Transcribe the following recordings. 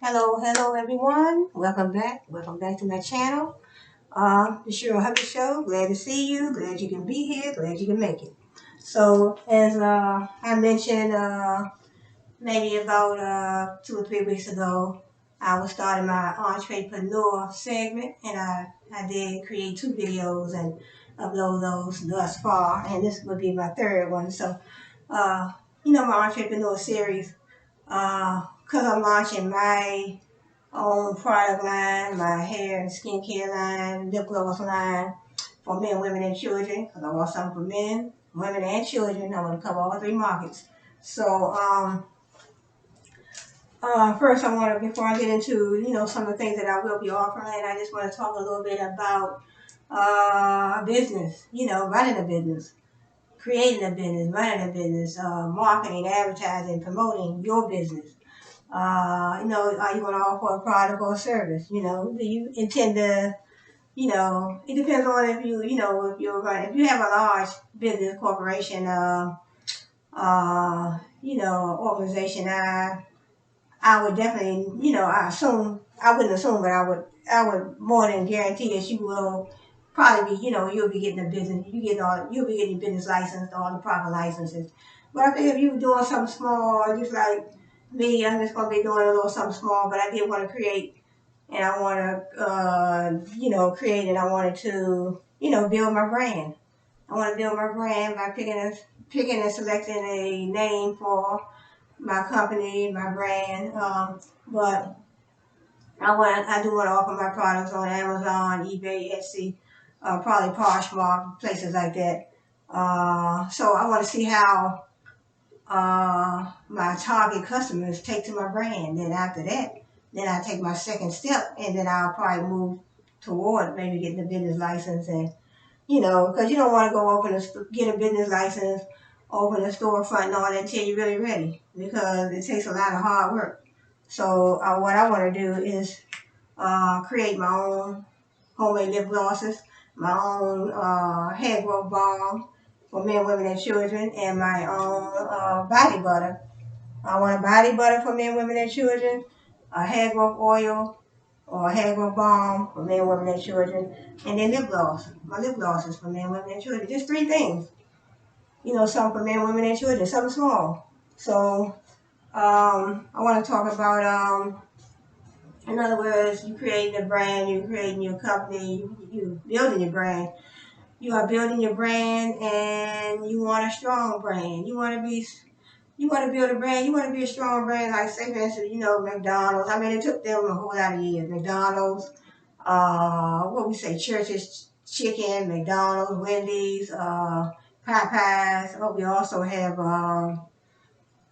Hello everyone. Welcome back. Welcome back to my channel. The Cheryl Hubbard Show. Glad to see you. Glad you can be here. Glad you can make it. So, as I mentioned maybe about 2 or 3 weeks ago, I was starting my entrepreneur segment, and I did create 2 videos and upload those thus far, and this would be my third one. So, uh, my entrepreneur series, because I'm launching my own product line, my hair and skincare line, lip gloss line for men, women, and children. Because I want something for men, women, and children. I want to cover all three markets. So, first, before I get into some of the things that I will be offering, I just want to talk a little bit about business. Running a business, creating a business, running a business, marketing, advertising, promoting your business. Are you going to offer a product or a service? Do you intend to, it depends on if if you're running, if you have a large business corporation, organization, I would definitely, I wouldn't assume, but I would more than guarantee that you will probably be, you'll be getting a business, you'll be getting your business license, all the proper licenses. But I think if you were doing something small, just like me, I'm just going to be doing a little something small, but I did want to create, and I want to, create, and I wanted to, build my brand. I want to build my brand by picking and selecting a name for my company, my brand. But I do want to offer my products on Amazon, eBay, Etsy, probably Poshmark, places like that. So I want to see how my target customers take to my brand. Then after that, then I take my second step, and then I'll probably move toward maybe getting a business license, and because you don't want to go get a business license, open a storefront and all that until you're really ready, because it takes a lot of hard work. So what I want to do is create my own homemade lip glosses, my own hair growth balm for men, women, and children, and my own body butter. I want a body butter for men, women, and children, a hair growth oil or a hair growth balm for men, women, and children, and then lip gloss. My lip gloss is for men, women, and children. Just three things. Something for men, women, and children, something small. So I want to talk about, in other words, you creating a brand, you creating your company, you building your brand. You are building your brand, and you want a strong brand. You want to build a brand. You want to be a strong brand. Like, say, for instance, McDonald's. I mean, it took them a whole lot of years. McDonald's, what we say, Church's Chicken, McDonald's, Wendy's, Popeyes. Oh, we also have,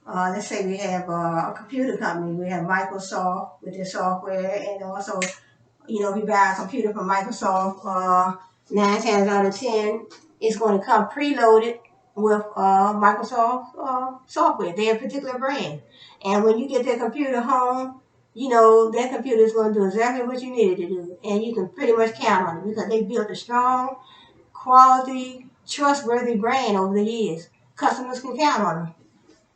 let's say we have a computer company. We have Microsoft with their software, and also, if you buy a computer from Microsoft, 9 times out of 10, it's going to come preloaded with Microsoft software, their particular brand. And when you get that computer home, that computer is going to do exactly what you need it to do. And you can pretty much count on it, because they built a strong, quality, trustworthy brand over the years. Customers can count on them.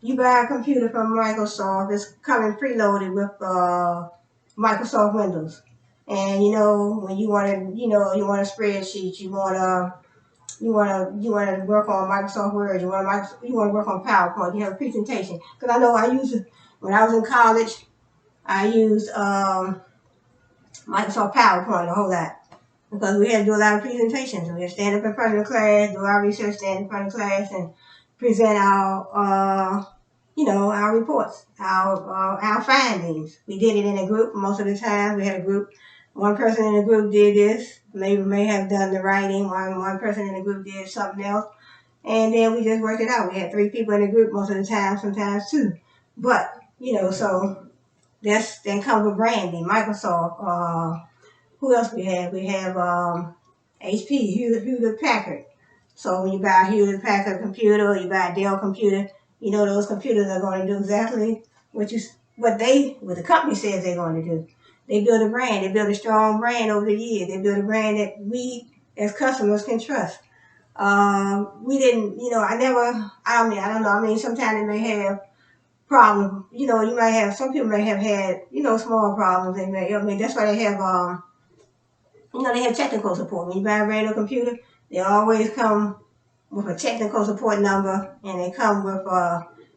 You buy a computer from Microsoft, it's coming preloaded with Microsoft Windows. And when you want to, you want a spreadsheet, you want to work on Microsoft Word, you want to work on PowerPoint, you have a presentation. Because I know I used it when I was in college. I used Microsoft PowerPoint a whole lot, because we had to do a lot of presentations. We had to stand up in front of the class, do our research, stand in front of the class, and present our reports, our findings. We did it in a group most of the time. We had a group. One person in the group did this. Maybe may have done the writing. One person in the group did something else, and then we just worked it out. We had 3 people in the group most of the time, sometimes 2. But so that comes with branding. Microsoft. Who else we have? We have HP, Hewlett Packard. So when you buy a Hewlett Packard computer, or you buy a Dell computer, those computers are going to do exactly what the company says they're going to do. They build a brand. They build a strong brand over the years. They build a brand that we as customers can trust. We didn't, I don't know. I mean, sometimes they may have problem. You know, you might have, some people may have had, you know, small problems. They may, I mean, that's why they have, you know, they have technical support. When you buy a brand new computer, they always come with a technical support number, and they come with,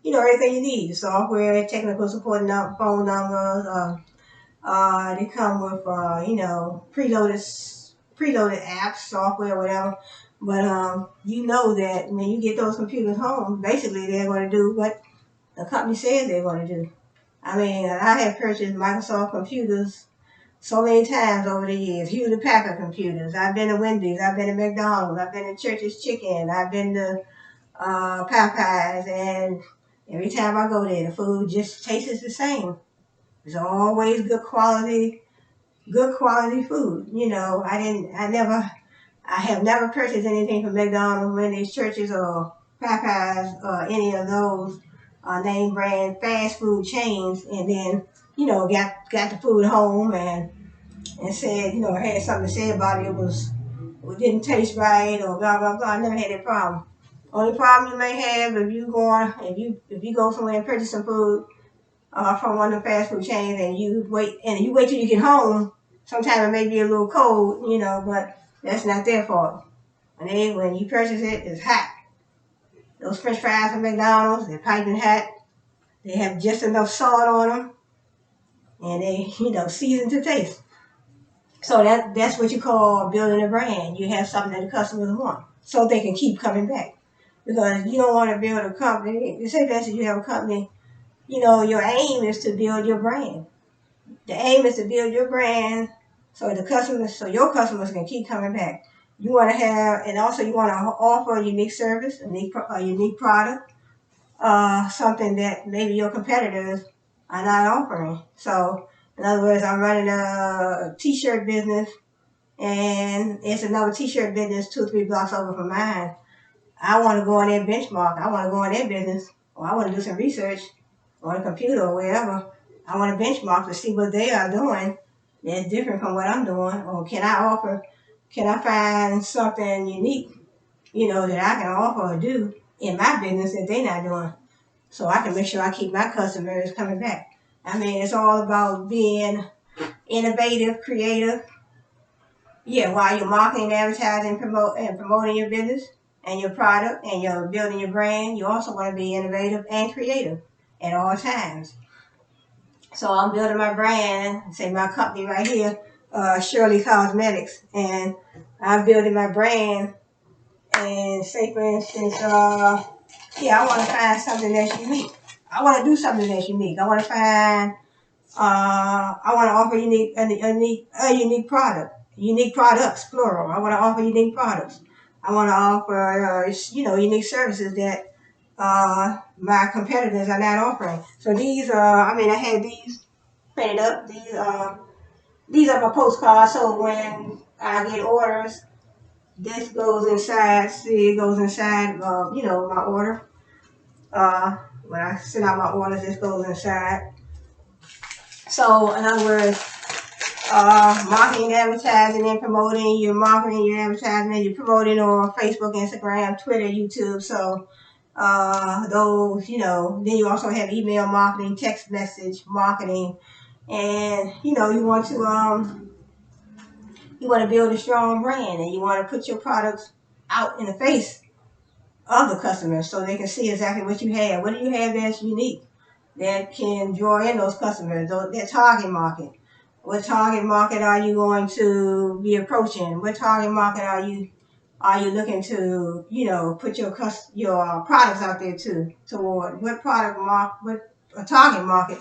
you know, everything you need: software, technical support phone numbers. They come with, you know, preloaded apps, software, whatever. But you know that when you get those computers home, basically they're going to do what the company says they're going to do. I mean, I have purchased Microsoft computers so many times over the years. Hewlett Packard computers. I've been to Wendy's. I've been to McDonald's. I've been to Church's Chicken. I've been to Popeyes, and every time I go there, the food just tastes the same. It's always good quality food. You know, I have never purchased anything from McDonald's, Wendy's, Church's, or Popeyes, or any of those name brand fast food chains, and then, you know, got the food home and said, you know, had something to say about it. It didn't taste right or blah blah blah. I never had that problem. Only problem you may have if you go somewhere and purchase some food from one of the fast food chains, and you wait till you get home. Sometimes it may be a little cold, you know, but that's not their fault. When you purchase it, it's hot. Those French fries from McDonald's, they're piping hot. They have just enough salt on them, and they, you know, seasoned to taste. So that's what you call building a brand. You have something that the customers want, so they can keep coming back. Because you don't want to build a company. Say for instance, you have a company. You know, your aim is to build your brand. The aim is to build your brand so your customers can keep coming back. You want to have, and also you want to offer a unique service, a unique product, something that maybe your competitors are not offering. So, in other words, I'm running a t-shirt business, and it's another t-shirt business 2 or 3 blocks over from mine. I want to go in there benchmark. I want to go in their business, or I want to do some research on a computer or wherever. I want to benchmark to see what they are doing that's different from what I'm doing. Or can I find something unique, you know, that I can offer or do in my business that they're not doing, so I can make sure I keep my customers coming back. I mean, it's all about being innovative, creative. Yeah, while you're marketing, advertising, promoting your business and your product, and you're building your brand, you also want to be innovative and creative at all times. So I'm building my brand, say my company right here, Shirley Cosmetics, and I'm building my brand. And say for instance, I want to find something that's unique. I want to do something that's unique. I want to find, I want to offer a unique product, unique products, plural. I want to offer unique products. I want to offer, unique services that my competitors are not offering. So these, I had these printed up. These are my postcards. So when I get orders, this goes inside. See, it goes inside. My order. When I send out my orders, this goes inside. So in other words, marketing, advertising, and promoting. You're marketing, your advertising, you're promoting on Facebook, Instagram, Twitter, YouTube. So those, then you also have email marketing, text message marketing, and you want to build a strong brand, and you want to put your products out in the face of the customers so they can see exactly what you have. What do you have that's unique that can draw in those customers, that target market? What target market are you going to be approaching? What target market are you looking to, put your products out there toward? What target market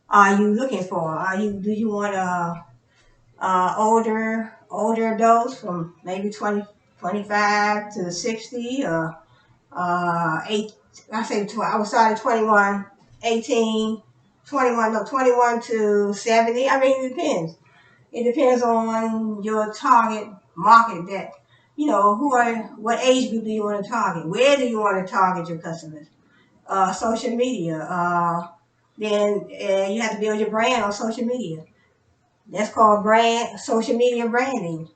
are you looking for? Do you want older adults from maybe 25 to 60, or I was started 21, 18, 21 to 70. I mean, it depends. It depends on your target market that, what age group do you want to target? Where do you want to target your customers? Social media. Then you have to build your brand on social media. That's called social media branding.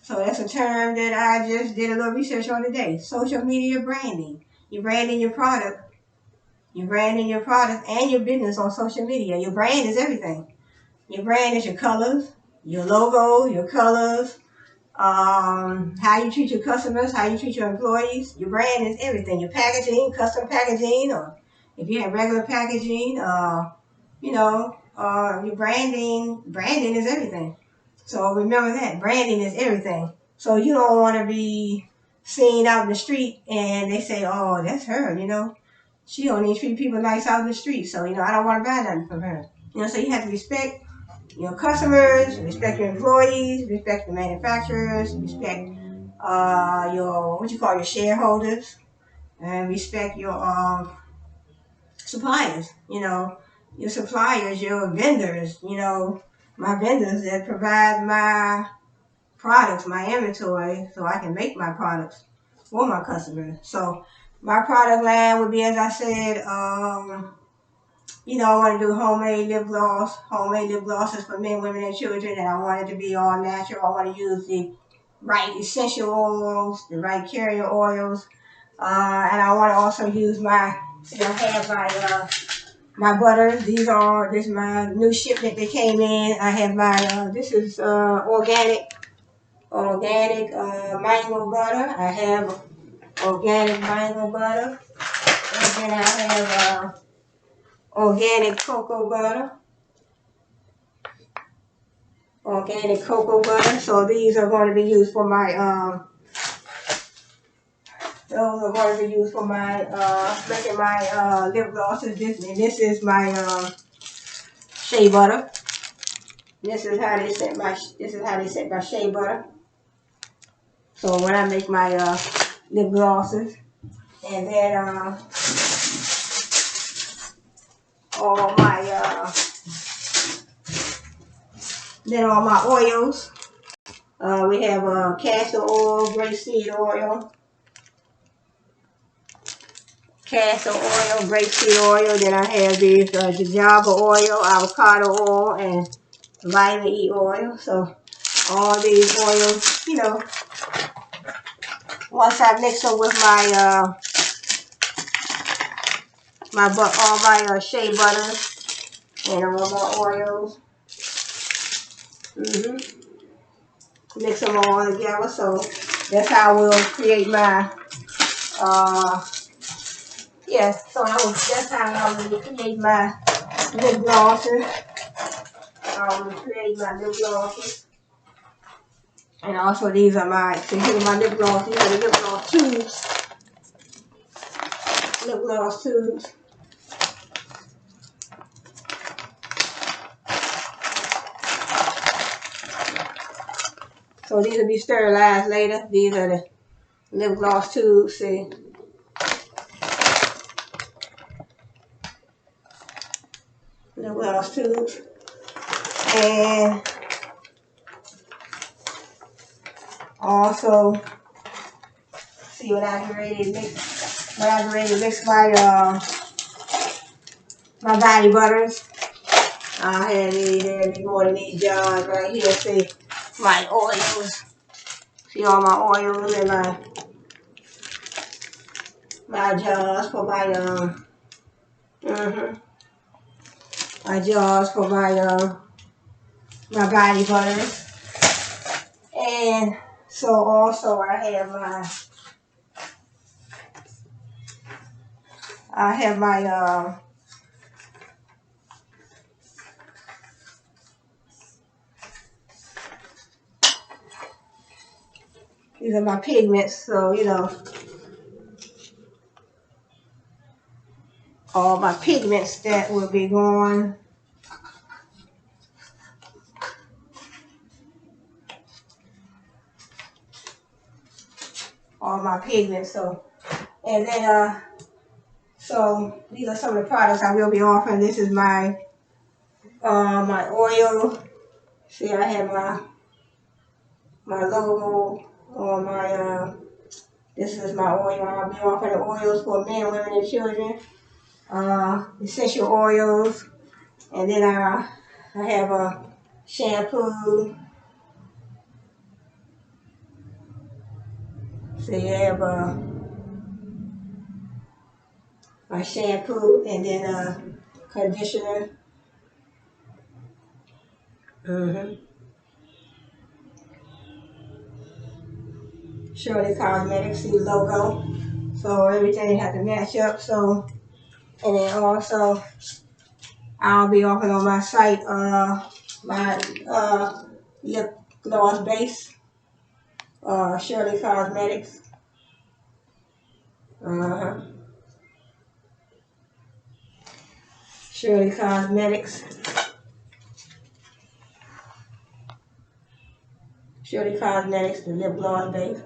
So that's a term that I just did a little research on today. Social media branding. You're branding your product You're branding your product and your business on social media. Your brand is everything. Your brand is your colors, your logo, your colors, how you treat your customers, how you treat your employees. Your brand is everything. Your packaging, custom packaging, or if you have regular packaging, your branding is everything. So remember that branding is everything. So you don't want to be seen out in the street and they say, "Oh, that's her," she don't even treat people nice out in the street. So I don't want to buy nothing from her. So you have to respect your customers, respect your employees, respect the manufacturers, respect your what you call your shareholders, and respect your suppliers. Your suppliers, your vendors. My vendors that provide my products, my inventory, so I can make my products for my customers. So my product line would be, as I said, I want to do homemade lip gloss. Homemade lip glosses for men, women, and children, and I want it to be all natural. I want to use the right essential oils, the right carrier oils, and I want to also use I have my butter. This is my new shipment that came in. I have my this is organic mango butter. I have organic mango butter, and then I have organic cocoa butter. Organic cocoa butter. So these are going to be used for my making my lip glosses. This is my shea butter. This is how they set my shea butter. So when I make my lip glosses, and then all my oils. We have castor oil, grapeseed oil, grapeseed oil. Then I have these jojoba oil, avocado oil, and vitamin E oil. So all these oils, once I mix them with my all my shea butters and all my oils, mix them all together. So that's how we'll create my that's how I will create my lip glosses. I will create my lip glosses. And also these are my lip gloss. These are the lip gloss tubes. Lip gloss tubes. So these will be sterilized later. These are the lip gloss tubes. See. Lip gloss tubes. And also, see when I get ready to mix my body butters. I have these going in these jars right here. See my oils. See all my oils and my jars for my jars for my body butters. And so also I have my these are my pigments. So all my pigments that will be going. All my pigments. So and then so these are some of the products I will be offering. This is my oil. See, I have my logo on my this is my oil. I'll be offering the oils for men, women, and children. Essential oils, and then I have a shampoo. So you have my shampoo, and then conditioner. Shirley Cosmetics, see logo. So everything had to match up. So, and then also I'll be offering on my site my lip gloss base, Shirley Cosmetics. Uh-huh. Shirley Cosmetics. Shirley Cosmetics, the lip gloss base.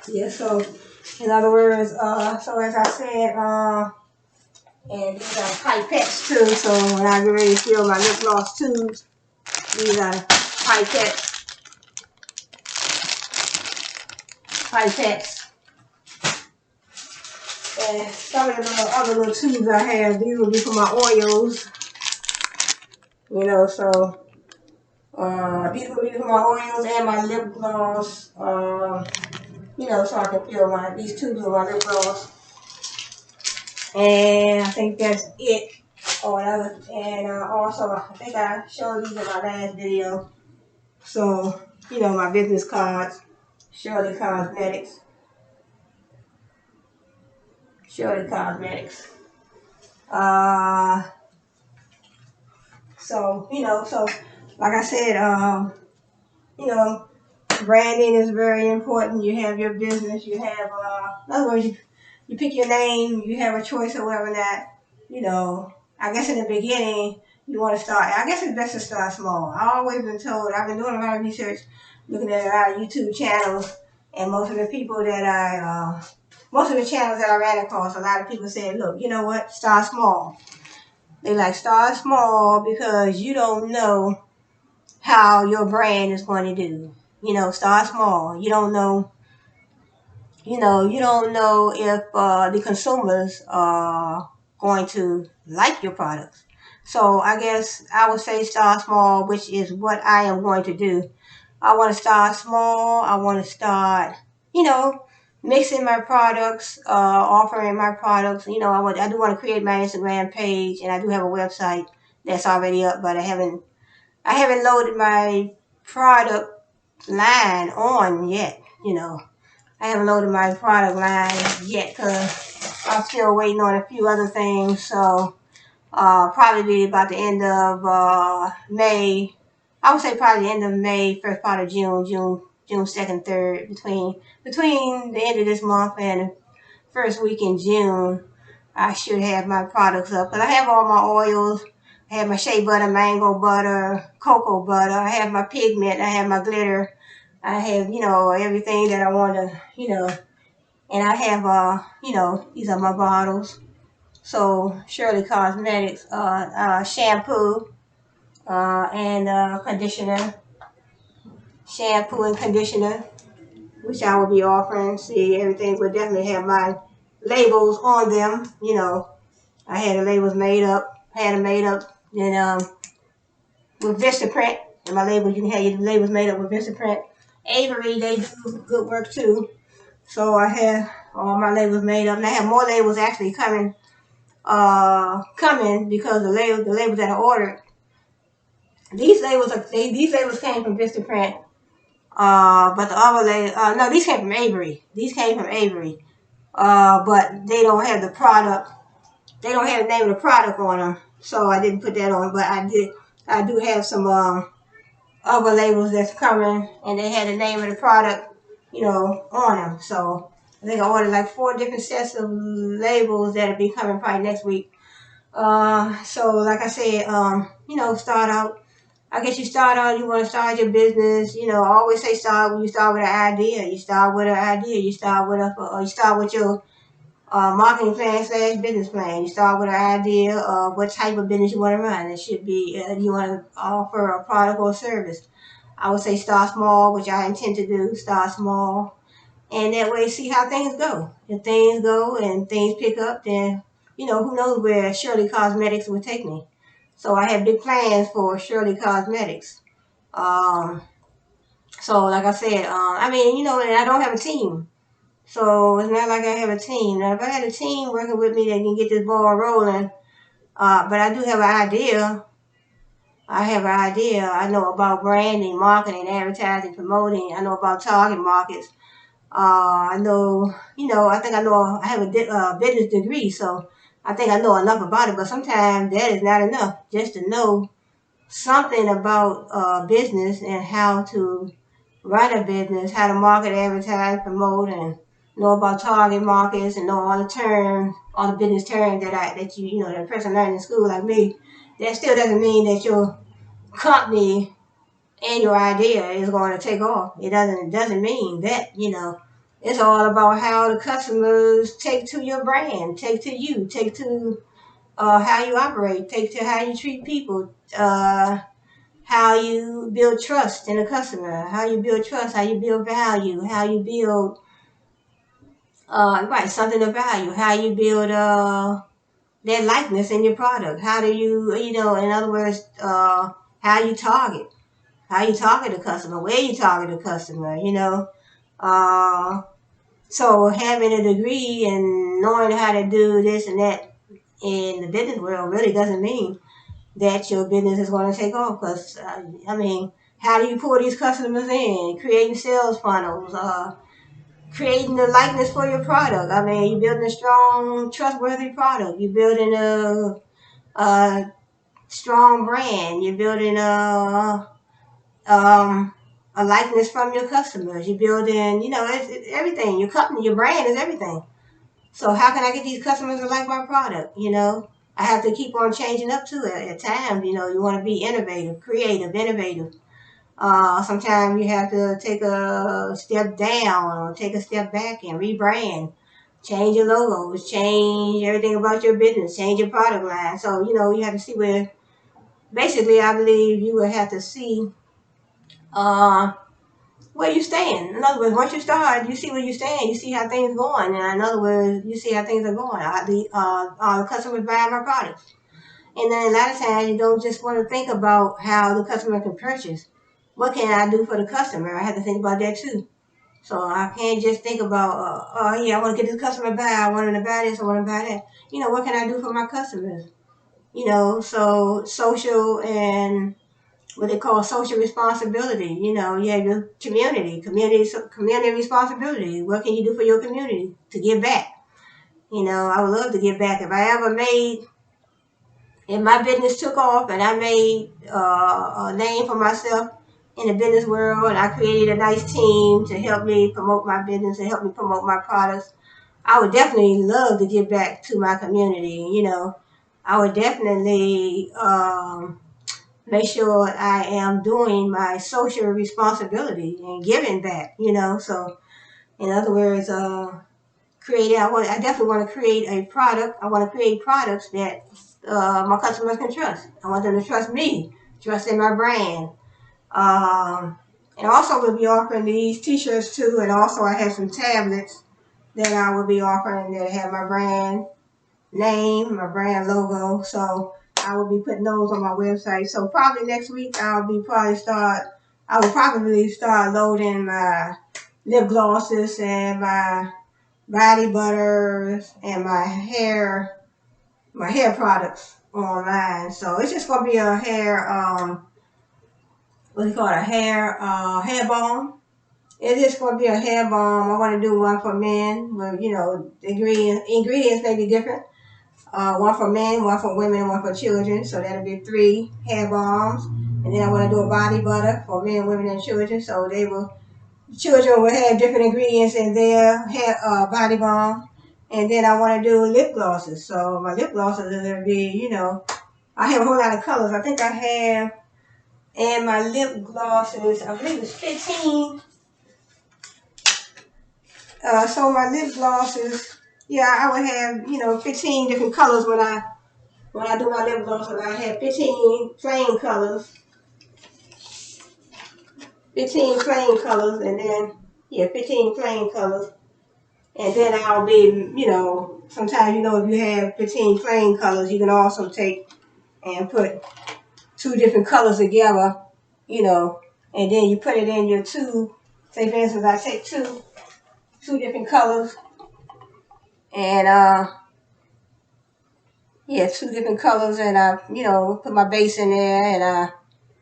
Yeah, so in other words, so as I said, and these are pipettes too, so when I get ready to fill my lip gloss tubes, these are pipettes. And some of the other little tubes I have, these will be for my oils, you know, so these will be for my oils and my lip gloss, you know, so I can fill these tubes with my lip gloss. And I think that's it. Or whatever. And also, I think I showed these in my last video. So, you know, my business cards, Shirley Cosmetics. Shirley Cosmetics. So, you know, so like I said, you know, branding is very important. You have your business, you have, in other words, you pick your name, you have a choice or whatever that, you know, I guess in the beginning, you want to start, I guess it's best to start small. I've always been told, I've been doing a lot of research, looking at a lot of YouTube channels, and most of the channels that I ran across, a lot of people said, look, you know what, start small. They like start small because you don't know how your brand is going to do. You know, start small. You don't know if the consumers are going to like your products. So I guess I would say start small, which is what I am going to do. I want to start small. I want to start, you know, mixing my products, offering my products. You know, I do want to create my Instagram page, and I do have a website that's already up, but I haven't loaded my product line on yet. You know, I haven't loaded my product line yet because I'm still waiting on a few other things. So probably be about the end of May. I would say probably the end of May, first part of June 2nd, 3rd, between the end of this month and first week in June, I should have my products up. But I have all my oils. I have my shea butter, mango butter, cocoa butter. I have my pigment. I have my glitter. I have, you know, everything that I want to, you know. And I have, you know, these are my bottles. So Shirley Cosmetics, shampoo, and conditioner. Shampoo and conditioner, which I will be offering. See, everything will definitely have my labels on them. You know, I had the labels made up. And with Vistaprint. And my labels, you can have your labels made up with Vistaprint. Avery, they do good work too. So I have all my labels made up, and I have more labels actually coming because the labels that I ordered. These labels came from Vistaprint. But the other labels, no, these came from Avery. But they don't have the product. They don't have the name of the product on them, so I didn't put that on. But I do have some other labels that's coming, and they had the name of the product, you know, on them. So I think I ordered like 4 different sets of labels that'll be coming probably next week. So like I said, you know, start out. I guess you want to start your business. You know, I always say when you start with an idea. You start with your marketing plan / business plan. You start with an idea of what type of business you want to run. It should be, you want to offer a product or service. I would say start small, which I intend to do. Start small. And that way, see how things go. If things go and things pick up, then, you know, who knows where Shirley Cosmetics will take me. So I have big plans for Shirley Cosmetics. So like I said, I mean, you know, and I don't have a team. So it's not like I have a team. Now, if I had a team working with me that can get this ball rolling, but I do have an idea. I have an idea. I know about branding, marketing, advertising, promoting. I know about target markets. I know, you know, I think I know, I have a business degree, so I think I know enough about it, but sometimes that is not enough just to know something about business and how to run a business, how to market, advertise, promote, and know about target markets and know all the terms, all the business terms that you know, that a person learned in school like me. That still doesn't mean that your company and your idea is going to take off. It doesn't mean that, you know. It's all about how the customers take to your brand, take to you, take to how you operate, take to how you treat people, how you build trust in the customer, how you build trust, how you build value, how you build right, something of value, how you build their likeness in your product. How do you, you know, in other words, how you target. How you target the customer, where you target the customer, you know. Uh, so having a degree and knowing how to do this and that in the business world really doesn't mean that your business is going to take off. Because I mean, how do you pull these customers in? Creating sales funnels, creating the likeness for your product. I mean, you're building a strong, trustworthy product. You're building a strong brand. You're building um, a likeness from your customers. You're building, you know, it's everything. Your company, your brand is everything. So how can I get these customers to like my product? You know, I have to keep on changing up to it at times. You know, you want to be innovative, creative, innovative. Sometimes you have to take a step down or take a step back and rebrand, change your logos, change everything about your business, change your product line. So, you know, you have to see where, basically, I believe you will have to see uh, where you stand. In other words, once you start, you see where you stand. You see how things going. And in other words, you see how things are going. The customers buying my products. And then a lot of times you don't just want to think about how the customer can purchase. What can I do for the customer? I have to think about that too. So I can't just think about, oh yeah, I want to get this customer buy. I want them to buy this. I want to buy that. You know, what can I do for my customers? You know, so social and what they call social responsibility. You know, you have your community responsibility. What can you do for your community to give back? You know, I would love to give back. If my business took off and I made a name for myself in the business world, and I created a nice team to help me promote my business and help me promote my products, I would definitely love to give back to my community. You know, I would definitely make sure I am doing my social responsibility and giving back, you know. So, in other words, I definitely want to create a product. I want to create products that my customers can trust. I want them to trust me, trust in my brand. And also we'll be offering these t-shirts too. And also I have some tablets that I will be offering that have my brand name, my brand logo. So I will be putting those on my website. So probably next week I will probably start loading my lip glosses and my body butters and my hair products online. So it's just gonna be a hair what do you call it, a hair balm. It is gonna be a hair balm. I want to do one for men, but you know, the ingredients may be different. One for men, one for women, and one for children. So that'll be 3 hair balms. And then I want to do a body butter for men, women, and children. So children will have different ingredients in their hair body balm. And then I want to do lip glosses. So my lip glosses are going to be, you know, I have a whole lot of colors. I think I have, and my lip glosses, I believe it's 15. So my lip glosses, yeah, I would have, you know, 15 different colors when I do my lip glosses. I have 15 plain colors, 15 plain colors, and then, yeah, 15 plain colors. And then I'll be, you know, sometimes, you know, if you have 15 plain colors, you can also take and put 2 different colors together, you know. and then you put it in your tube. Say for instance, I take two different colors, and yeah, two different colors, and I put my base in there, and I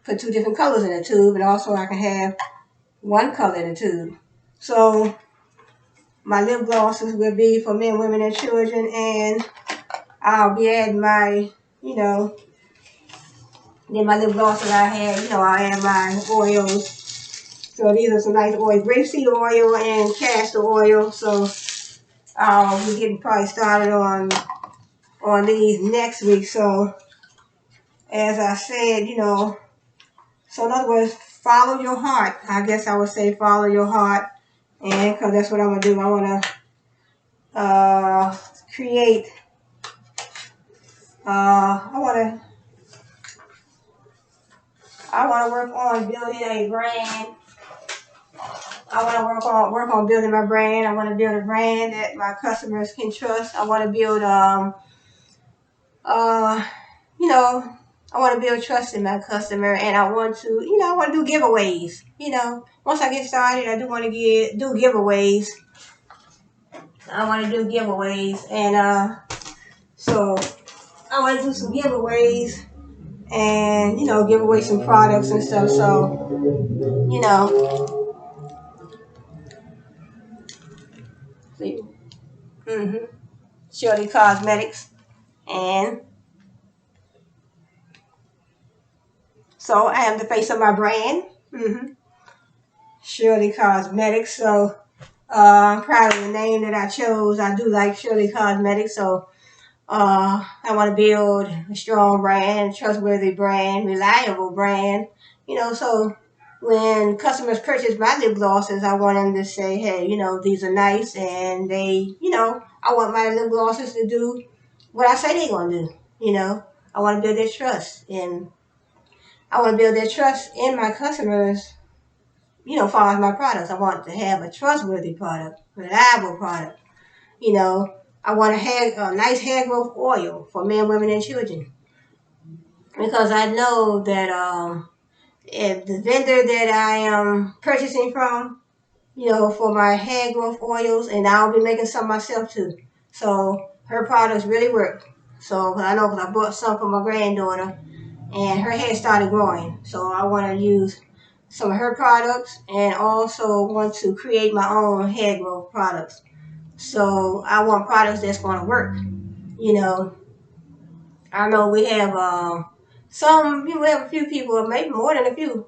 put two different colors in the tube, and also I can have one color in the tube. So my lip glosses will be for men, women, and children, and I'll be adding my, then my lip glosses I had, I'll add my oils. So these are some nice oils, grapeseed oil and castor oil. So we're getting probably started on these next week. So as I said, so in other words, follow your heart. I guess I would say follow your heart, and because that's what I'm gonna do. I want to create. I want to work on building a brand. I want to work on building my brand. I want to build a brand that my customers can trust. I want to build uh I want to build trust in my customer, and I want to I want to do giveaways. Once I get started, I do want to do giveaways. I want to do giveaways, and so I want to do some giveaways, and give away some products and stuff. So you know, see, Shirley Cosmetics, and so I am the face of my brand. Shirley Cosmetics. So I'm proud of the name that I chose. I do like Shirley Cosmetics. So I want to build a strong brand, trustworthy brand, reliable brand. So when customers purchase my lip glosses, I want them to say, hey, these are nice, and they, I want my lip glosses to do what I say they're going to do. I want to build their trust, and I want to build their trust in my customers, follows my products. I want to have a trustworthy product, reliable product. I want a nice hair growth oil for men, women, and children. Because I know that if the vendor that I am purchasing from, for my hair growth oils, and I'll be making some myself too. So her products really work. So I know because I bought some for my granddaughter, and her hair started growing. So I want to use some of her products, and also want to create my own hair growth products. So I want products that's going to work. You know, I know we have we have a few people, maybe more than a few,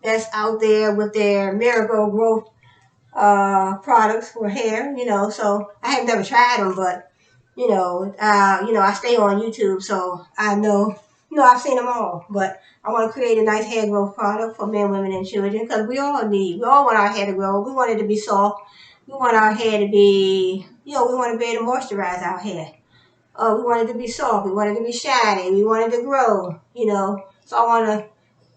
that's out there with their miracle growth products for hair. So I have never tried them, but I stay on YouTube, so I know. I've seen them all, but I want to create a nice hair growth product for men, women, and children, because we all want our hair to grow. We want it to be soft. We want our hair to be, we want to be able to moisturize our hair. We want it to be soft. We want it to be shiny. We want it to grow. So I want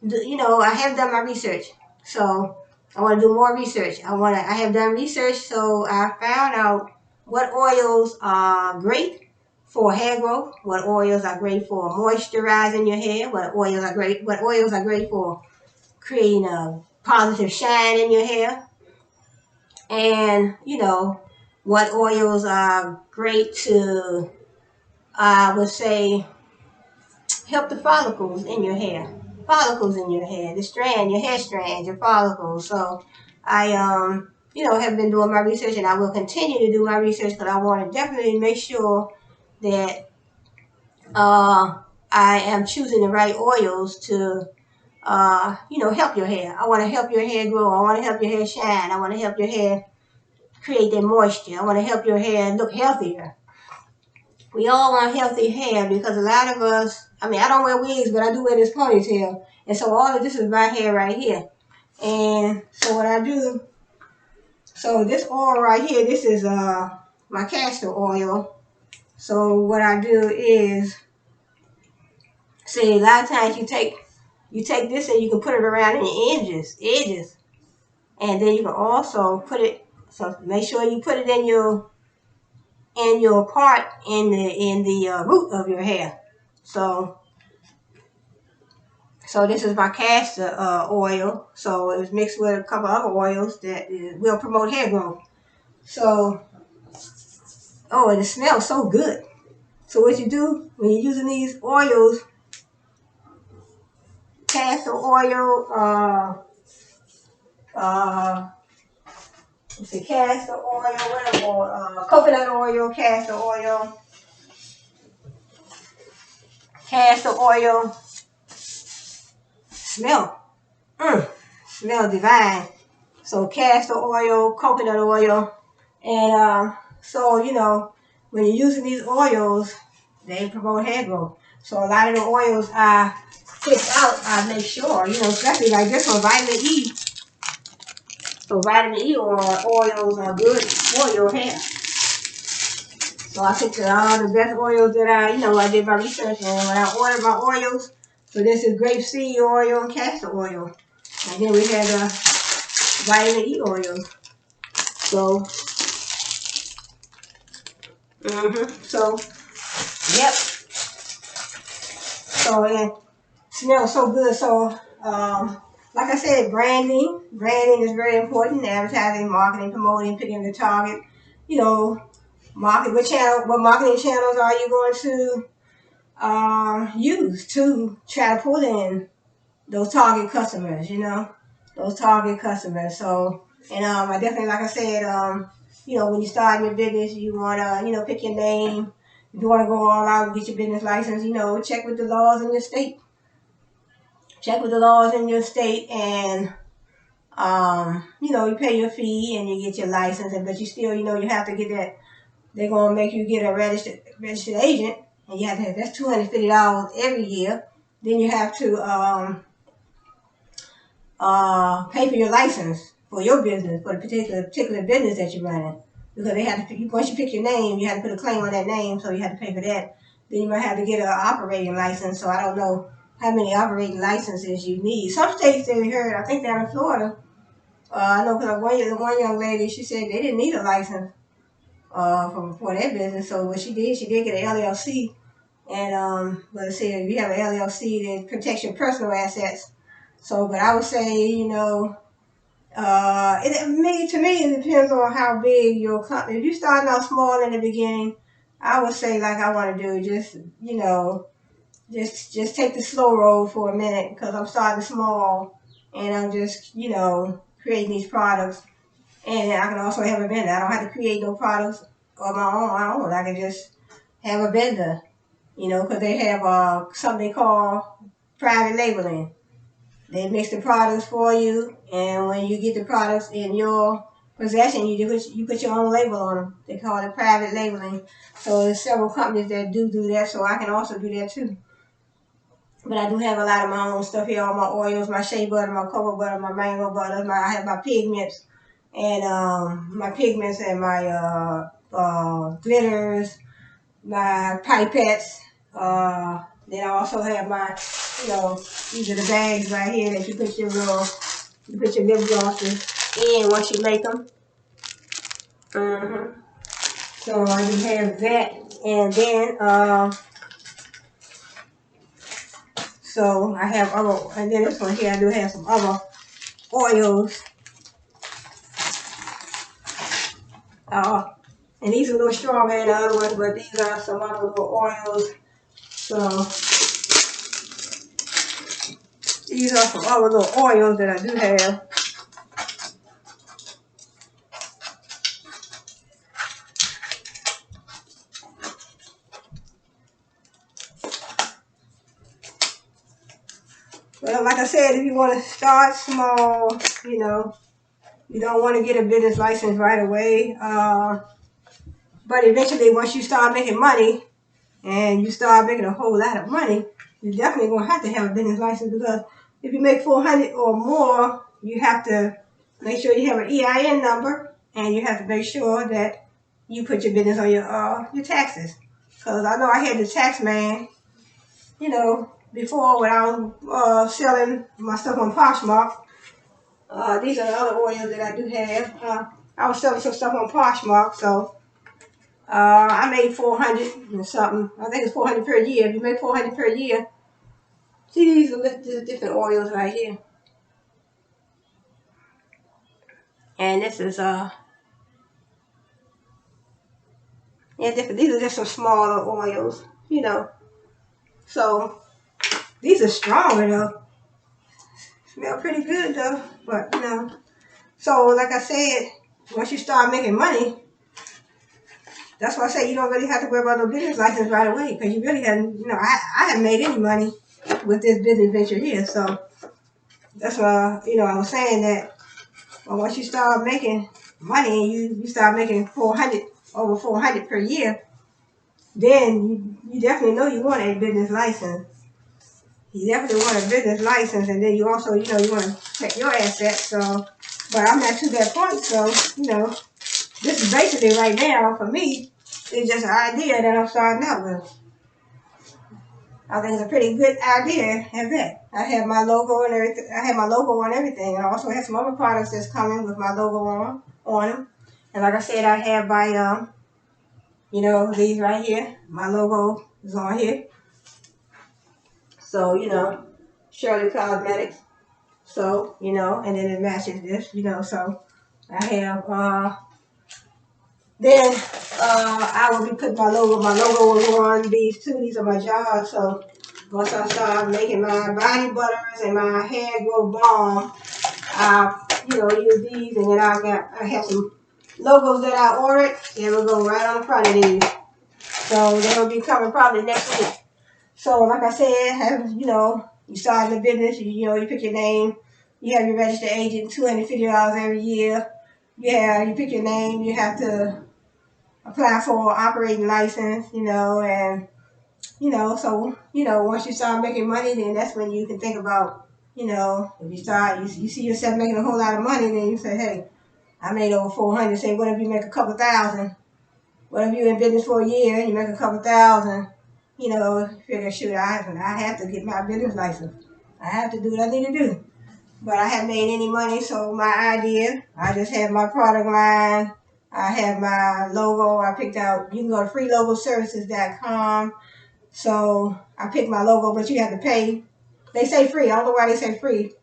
to, I have done my research. So I want to do more research. I have done research, so I found out what oils are great for hair growth, what oils are great for moisturizing your hair, what oils are great for creating a positive shine in your hair, and what oils are great to, I would say, help the follicles in your hair. Follicles in your hair, your hair strands, your follicles. So I have been doing my research, and I will continue to do my research, because I want to definitely make sure that I am choosing the right oils to help your hair. I want to help your hair grow. I want to help your hair shine. I want to help your hair create that moisture. I want to help your hair look healthier. We all want healthy hair, because a lot of us, I don't wear wigs, but I do wear this ponytail. And so all of this is my hair right here. And so what I do, so this oil right here, this is my castor oil. So what I do is, see, a lot of times you take this and you can put it around in your edges. And then you can also put it, so make sure you put it in your part in the root of your hair. So So this is my castor oil. So it's mixed with a couple other oils that will promote hair growth. So, oh, and it smells so good. So what you do when you're using these oils, castor oil, let's see, castor oil, what more? Coconut oil, castor oil, smell, smell divine. So castor oil, coconut oil, and so you know when you're using these oils, they promote hair growth. So a lot of the oils I pick out, I make sure, you know, especially like this one, vitamin E. So vitamin E oils are good for your hair. So I picked all the best oils that I did my research, and when I ordered my oils, so this is grapeseed oil and castor oil. And then we had vitamin E oil. So, so, yep. So it smells so good. So, like I said, branding is very important. Advertising, marketing, promoting, picking the target. You know, what marketing channels are you going to use to try to pull in those target customers? You know, those target customers. So, and I definitely, like I said, when you start your business, you want to, pick your name. If you want to go all out and get your business license, check with the laws in your state. Check with the laws in your state, and you pay your fee and you get your license, but you still, you have to get that. They're gonna make you get a registered agent, and you have to. That's $250 every year. Then you have to pay for your license for your business, for the particular business that you're running, because they have to. Once you pick your name, you have to put a claim on that name, so you have to pay for that. Then you might have to get an operating license. So I don't know how many operating licenses you need. Some states they heard, I think down in Florida. I know because one young lady, she said they didn't need a license for that business. So what she did get an LLC, and but it said if you have an LLC, that protects your personal assets. So, but I would say, to me, it depends on how big your company. If you're starting out small in the beginning, I would say like I want to do, just take the slow road for a minute, because I'm starting small and I'm just, creating these products. And I can also have a vendor. I don't have to create no products of my own. I can just have a vendor, because they have something called private labeling. They mix the products for you, and when you get the products in your possession, you put your own label on them. They call it private labeling. So there's several companies that do that, so I can also do that too. But I do have a lot of my own stuff here, all my oils, my shea butter, my cocoa butter, my mango butter, I have my pigments, and my glitters, my pipettes. Then I also have my, these are the bags right here that you put your lip glosses in once you make them. So I do have that, and then so I have and then this one here I do have some other oils. And these are a little stronger than the other ones, but these are some other little oils. So these are some other little oils that I do have. Well, like I said, if you want to start small, you don't want to get a business license right away. But eventually, once you start making money, and you start making a whole lot of money, you're definitely going to have a business license, because if you make $400 or more, you have to make sure you have an EIN number, and you have to make sure that you put your business on your taxes. Because I know I had the tax man, before when I was selling my stuff on Poshmark. These are the other oils that I do have. I was selling some stuff on Poshmark, so I made $400 and something. I think it's $400 per year. If you make $400 per year, See these are the different oils right here. And this is yeah, different. These are just some smaller oils, you know. So these are stronger though. Smell pretty good though, but you know. So like I said, once you start making money, that's why I say you don't really have to worry about no business license right away, because you really haven't. You know, I haven't made any money with this business venture here, so that's why you know I was saying that. But once you start making money and you start making 400 over 400 per year, then you definitely know you want a business license. You definitely want a business license, and then you also, you know, you want to check your assets. So, but I'm not to that point. So, you know, this is basically right now for me. It's just an idea that I'm starting out with. I think it's a pretty good idea at that. I have my logo and everything. I have my logo on everything, and I also have some other products that's coming with my logo on them. And like I said, I have my you know, these right here. My logo is on here. So, you know, Shirley Cosmetics. So, you know, and then it matches this, you know, so I have, then I will be putting my logo on these two. These are my jars. So once I start making my body butters and my hair growth balm, I'll, you know, use these, and then I have some logos that I ordered. They will go right on the front of these. So they will be coming probably next week. So like I said, have, you know, you start the business, you know, you pick your name, you have your registered agent, $250 every year. Yeah, you pick your name, you have to apply for an operating license, you know, and, you know, so, you know, once you start making money, then that's when you can think about, you know, if you start, you see yourself making a whole lot of money, then you say, hey, I made over 400. Say, what if you make a couple thousand? What if you're in business for a year and you make a couple thousand? You know, figure, shoot, I have to get my business license. I have to do what I need to do. But I haven't made any money, so my idea, I just have my product line. I have my logo. I picked out, you can go to freelogoservices.com. So I picked my logo, but you have to pay. They say free. I don't know why they say free,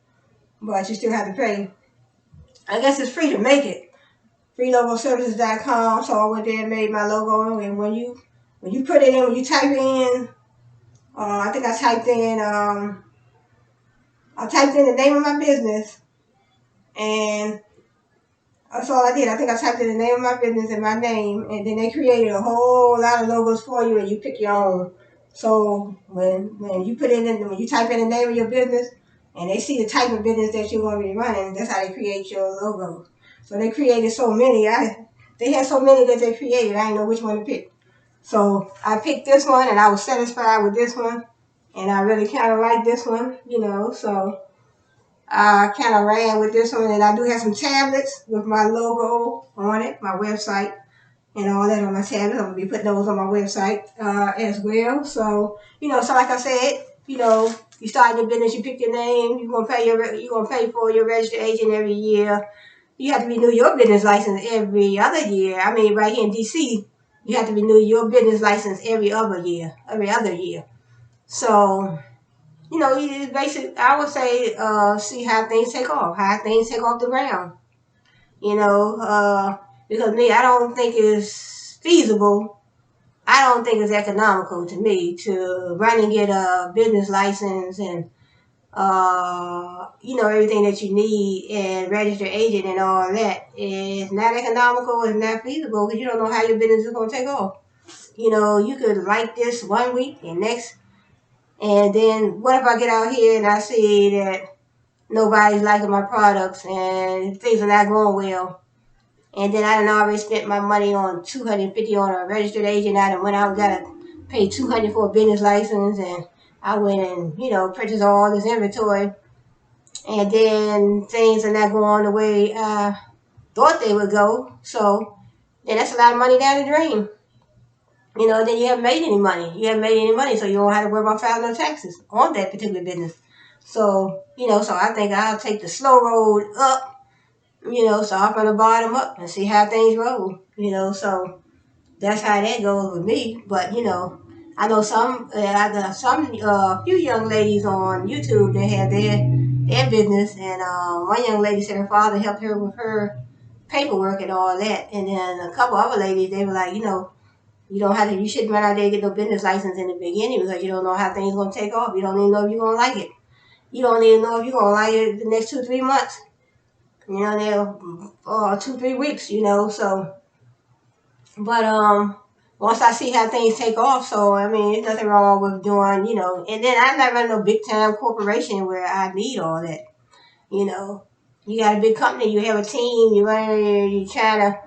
but you still have to pay. I guess it's free to make it. Freelogoservices.com. So I went there and made my logo. And when you put it in, when you type in, I think I typed in the name of my business, and that's all I did. I think I typed in the name of my business and my name, and then they created a whole lot of logos for you, and you pick your own. So when you put in, when you type in the name of your business, and they see the type of business that you're going to be running, that's how they create your logo. So they created so many. They had so many that they created. I didn't know which one to pick. So I picked this one, and I was satisfied with this one, and I really kind of like this one, you know. So I kind of ran with this one, and I do have some tablets with my logo on it, my website, and all that on my tablet. I'm gonna be putting those on my website as well. So you know, so like I said, you know, you start your business, you pick your name, you're gonna pay for your registered agent every year. You have to renew your business license every other year. I mean, right here in DC, you have to renew your business license every other year. So you know, you basically, I would say, see how things take off the ground. You know, because me, I don't think it's feasible. I don't think it's economical to me to run and get a business license and, you know, everything that you need and register agent and all that. It's not economical. It's not feasible because you don't know how your business is going to take off. You know, you could like this one week and next. And then what if I get out here and I see that nobody's liking my products and things are not going well? And then I done already spent my money on $250 on a registered agent. I done went out and got to pay $200 for a business license, and I went and, you know, purchased all this inventory. And then things are not going the way I thought they would go. So then that's a lot of money down the drain. You know, then you haven't made any money. So you don't have to worry about filing no taxes on that particular business. So, you know, so I think I'll take the slow road up, you know, start from the bottom up and see how things roll, you know. So that's how that goes with me. But, you know, I know I got some few young ladies on YouTube that have their business, and one young lady said her father helped her with her paperwork and all that, and then a couple other ladies, they were like, you don't have to, you shouldn't run out there and get no business license in the beginning because you don't know how things gonna take off. You don't even know if you're gonna like it. You don't even know if you're gonna like it the next 2-3 months. They'll 2-3 weeks. So but once I see how things take off, so I mean, there's nothing wrong with doing, And then I'm not running no big time corporation where I need all that. You know, you got a big company, you have a team, you trying to.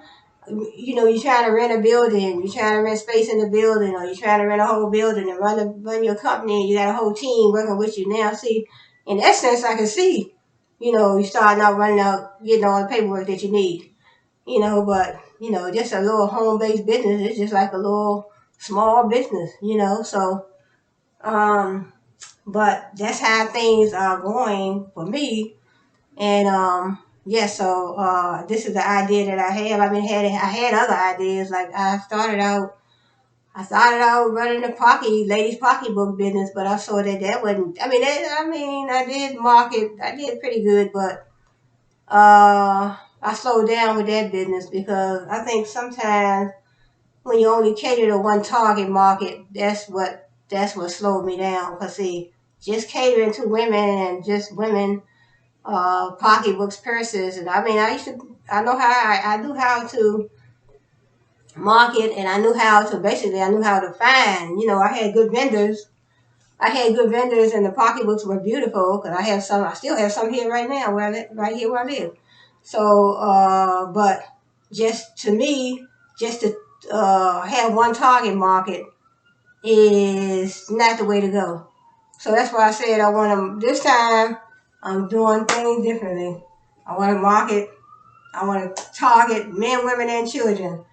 You're trying to rent a building, you're trying to rent space in the building, or you're trying to rent a whole building and run your company, and you got a whole team working with you. Now, see, in that sense, I can see, you starting out running out, getting all the paperwork that you need, but, just a little home-based business is just like a little small business, so, but that's how things are going for me. And yeah, so this is the idea that I have. I had other ideas. Like I started out running the ladies pocketbook business, but I saw that wasn't. I did market. I did pretty good, but I slowed down with that business because I think sometimes when you only cater to one target market, that's what slowed me down. Cause see, just catering to women and just women pocketbooks, purses, and I know how I knew how to market, and I knew how to find. I had good vendors. I had good vendors, and the pocketbooks were beautiful because I have some. I still have some here right now, right here where I live. So, but just to me, just to have one target market is not the way to go. So that's why I said I want to. This time, I'm doing things differently. I want to market. I want to target men, women, and children.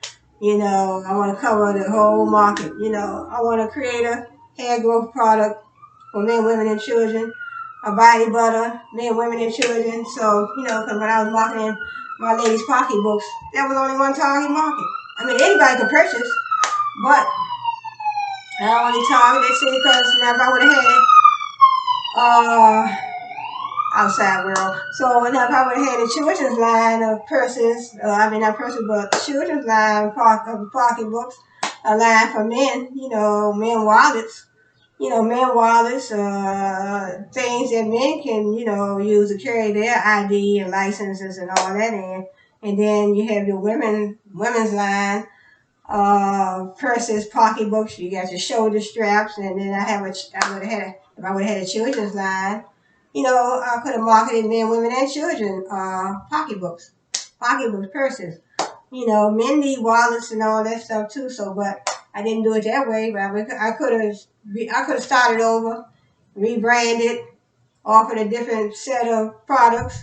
I want to cover the whole market. I want to create a hair growth product for men, women, and children. A body butter, men, women, and children. So, because when I was marketing my ladies' pocketbooks, there was only one target market. I mean, anybody could purchase, but I only targeted, see, because now if I would have had outside world. So now if I would have had a children's line of purses, not purses, but children's line of pocketbooks, a line for men, men wallets, things that men can, use to carry their ID and licenses and all that in. And then you have your women's line, purses, pocketbooks. You got your shoulder straps, and then I would have had if I would have had a children's line. I could have marketed men, women, and children pocketbooks, purses. Men need wallets and all that stuff too. So, but I didn't do it that way. But I could have started over, rebranded, offered a different set of products,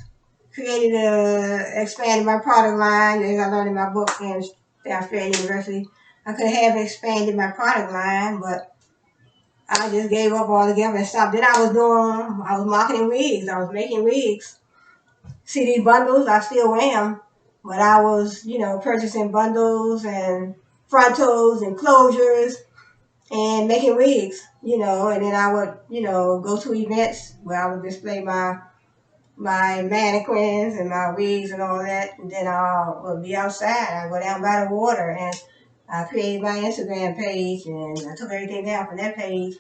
expanded my product line as I learned in my book and Stanford University. I could have expanded my product line, but I just gave up altogether and stopped. Then I was marketing wigs. I was making wigs. See these bundles? I still am. But I was, purchasing bundles and frontals and closures and making wigs, and then I would, go to events where I would display my mannequins and my wigs and all that, and then I would be outside. I go down by the water, and I created my Instagram page, and I took everything down from that page,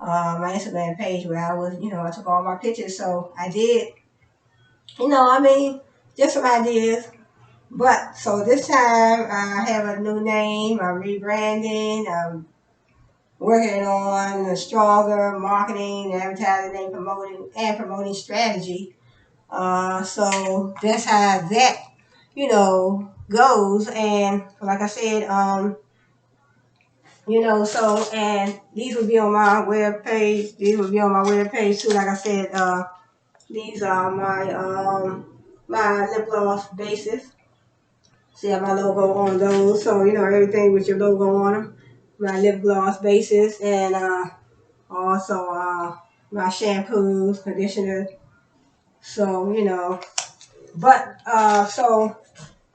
my Instagram page where I was, I took all my pictures. So I did, just some ideas. But so this time I have a new name. I'm rebranding. I'm working on a stronger marketing, advertising, and promoting strategy. So that's how that, goes. And like I said, and these will be on my web page. These will be on my web page too. Like I said, these are my lip gloss bases. See, I have my logo on those. So, everything with your logo on them. My lip gloss bases, and also my shampoos, conditioner. So, but so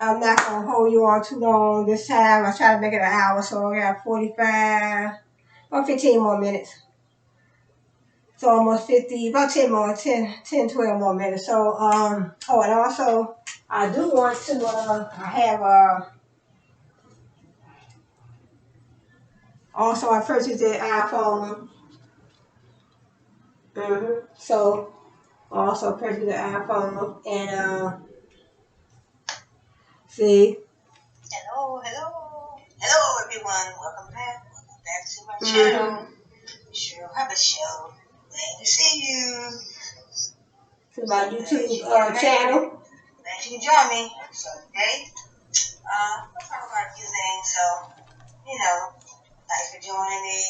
I'm not gonna hold you on too long this time. I try to make it an hour, so I got or 15 more minutes. So almost 50, about 10 more, 12 more minutes. So, oh, and also, I do want to, I have, also I purchased the iPhone. So, I also purchased the iPhone, and, see. Hello, hello. Hello, everyone. Welcome back. Welcome back to my channel. Cheryl have a show. Glad to see you. To my YouTube channel. Glad you can join me. So today, we'll talk about a few things. So, you know, thanks for joining me.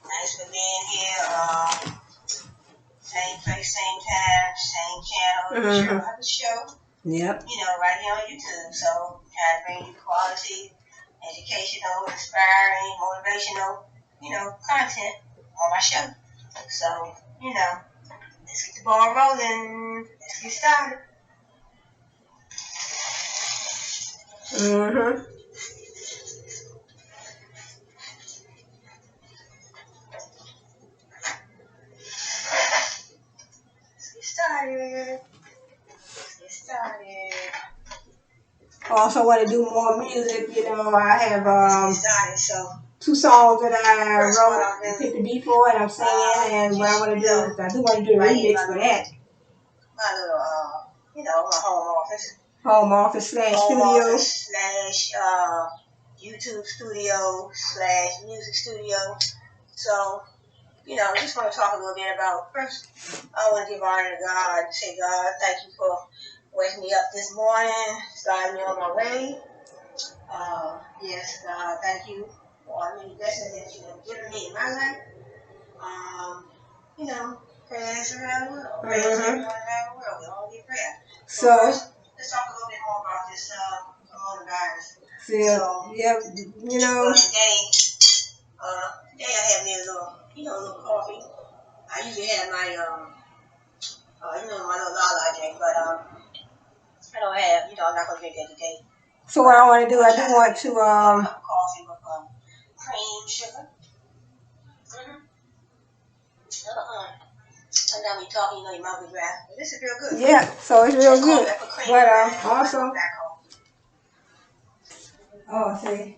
Thanks for being here. Same place, same time, same channel. Cheryl have a show. Yep. You know, right here on YouTube. So, trying to bring you quality, educational, inspiring, motivational, content on my show. So, let's get the ball rolling. Let's get started. Let's get started. Also want to do more music, I have 2 songs that I wrote, picked the beat for, and I'm singing, and what I want to do is, I do want to do a remix for that. My little, my home office. Home office / studio. YouTube studio / music studio. So, just want to talk a little bit about, first, I want to give honor to God, say, God, thank you for waking me up this morning, starting me on my way. Yes, God, thank you for all many blessings that you have given me in my life. Prayers around the world. Prayers everyone around the world. We all need prayer. So first, let's talk a little bit more about this coronavirus. Today I had me a little coffee. I usually have my my little lala drink, but I don't have, I'm not gonna drink that today. So what I want to do, I do want to coffee with cream, sugar. And now you talking, your mouth is dry. This is real good. Yeah, so it's real good. But also, see.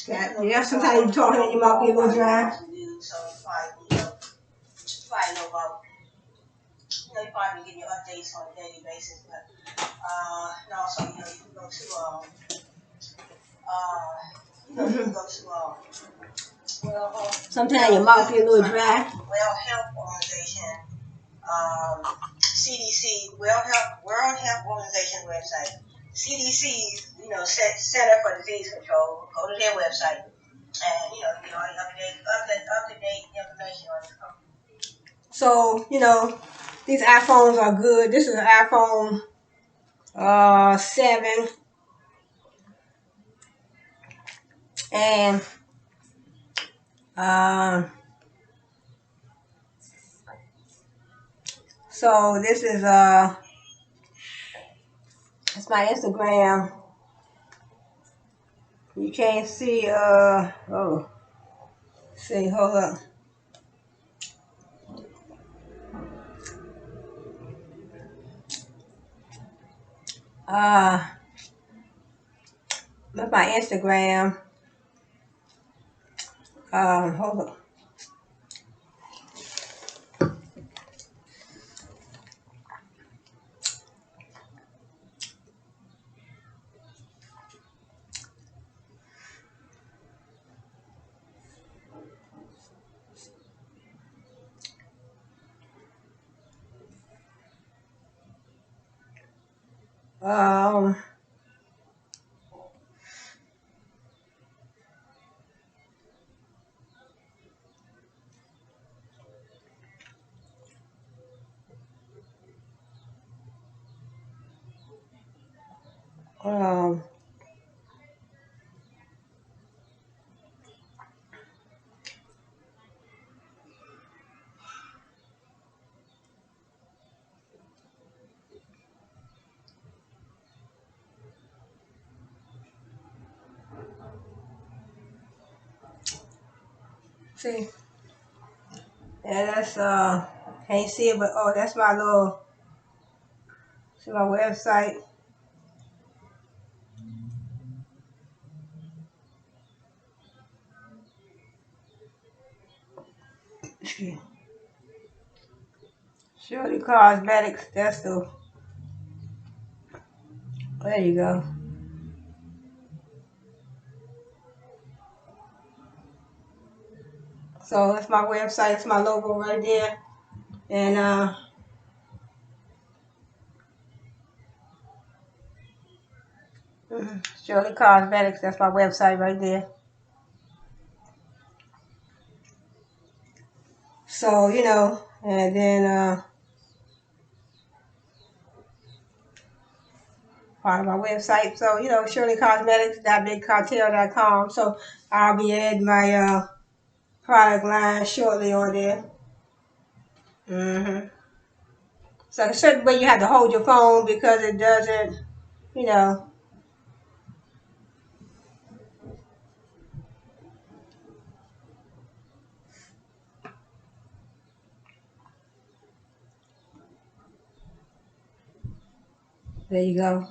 Yeah, sometimes you talking and your mouth get a little dry. So you probably know about, you probably give you updates on a daily basis, but and also, you can go to sometimes your mouth get a little dry. World Health Organization, CDC, World Health Organization website. CDC, Center for Disease Control. Go to their website, and you get all the up-to-date information on this company. So these iPhones are good. This is an iPhone 7, and so this is it's my Instagram. You can't see see, hold up. That's my Instagram. Hold up. See, and that's can't see it, but oh, that's my little, see my website. Shirley Cosmetics. That's the. There you go. So that's my website. It's my logo right there, and Shirley Cosmetics. That's my website right there. So and then part of my website. So Shirley Cosmetics.bigcartel.com. So I'll be adding my product line shortly on there. So a certain way you have to hold your phone because it doesn't, you know. There you go.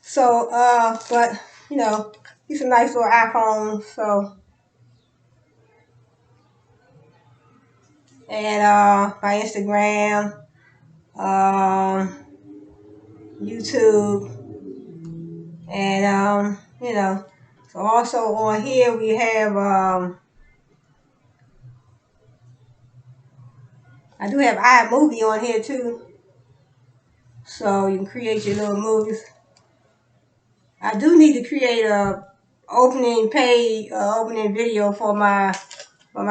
So, but these are nice little iPhones. So, and my Instagram, YouTube, and So also on here we have I do have iMovie on here too. So you can create your little movies. I do need to create a opening opening video for my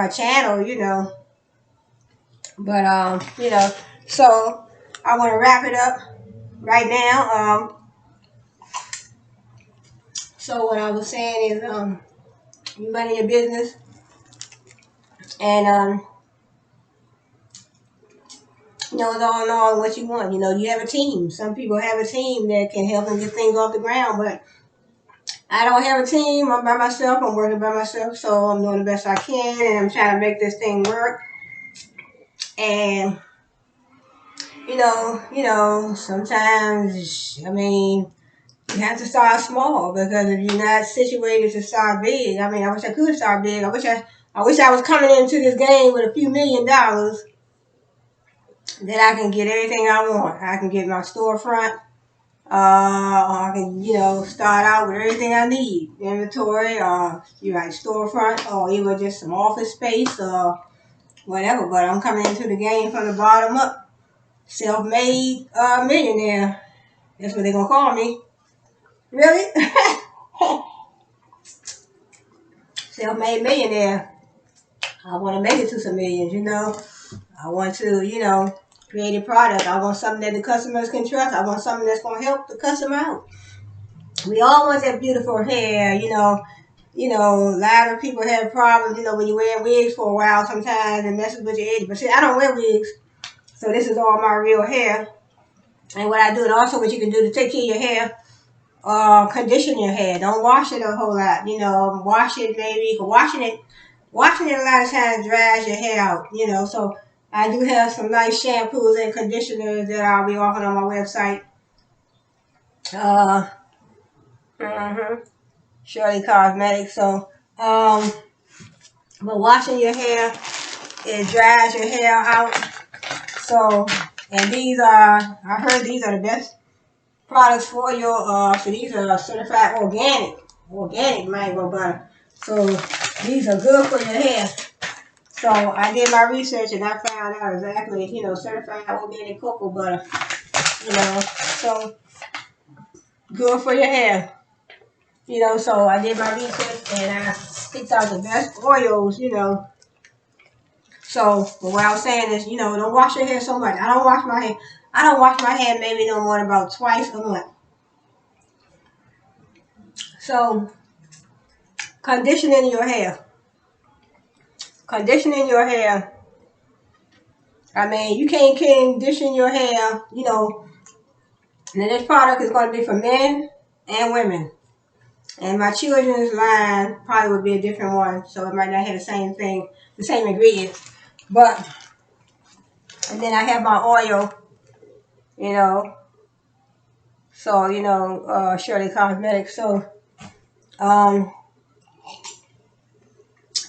channel, But so I want to wrap it up right now. So what I was saying is, you run your business, and it's all in all what you want. You have a team. Some people have a team that can help them get things off the ground, but I don't have a team. I'm by myself. I'm working by myself, so I'm doing the best I can, and I'm trying to make this thing work. And sometimes, you have to start small, because if you're not situated to start big, I wish I could start big. I wish I was coming into this game with a few $1,000,000, that I can get everything I want. I can get my storefront. I can, start out with everything I need. Inventory, storefront, or even just some office space, or whatever. But I'm coming into the game from the bottom up. Self-made millionaire. That's what they're going to call me. Really? Self-made millionaire. I want to make it to some millions, I want to, create a product. I want something that the customers can trust. I want something that's going to help the customer out. We all want that beautiful hair, a lot of people have problems, when you wear wigs for a while sometimes, it messes with your edge. But see, I don't wear wigs, so this is all my real hair. And what I do, and also what you can do to take care of your hair, condition your hair. Don't wash it a whole lot, wash it maybe, washing it a lot of times dries your hair out, So I do have some nice shampoos and conditioners that I'll be offering on my website. Shirley Cosmetics. So, but washing your hair, it dries your hair out. So, and I heard these are the best products for your, so these are certified organic mango butter. So, these are good for your hair. So, I did my research and I found out exactly, certified organic cocoa butter, so good for your hair. So I did my research and I picked out the best oils, So, but what I was saying is, don't wash your hair so much. I don't wash my hair maybe no more than about twice a month. So, conditioning your hair. Conditioning your hair. You can't condition your hair, Now this product is going to be for men and women. And my children's line probably would be a different one, so it might not have the same thing, the same ingredients. But, and then I have my oil, you know, so, Shirley Cosmetics. So, um,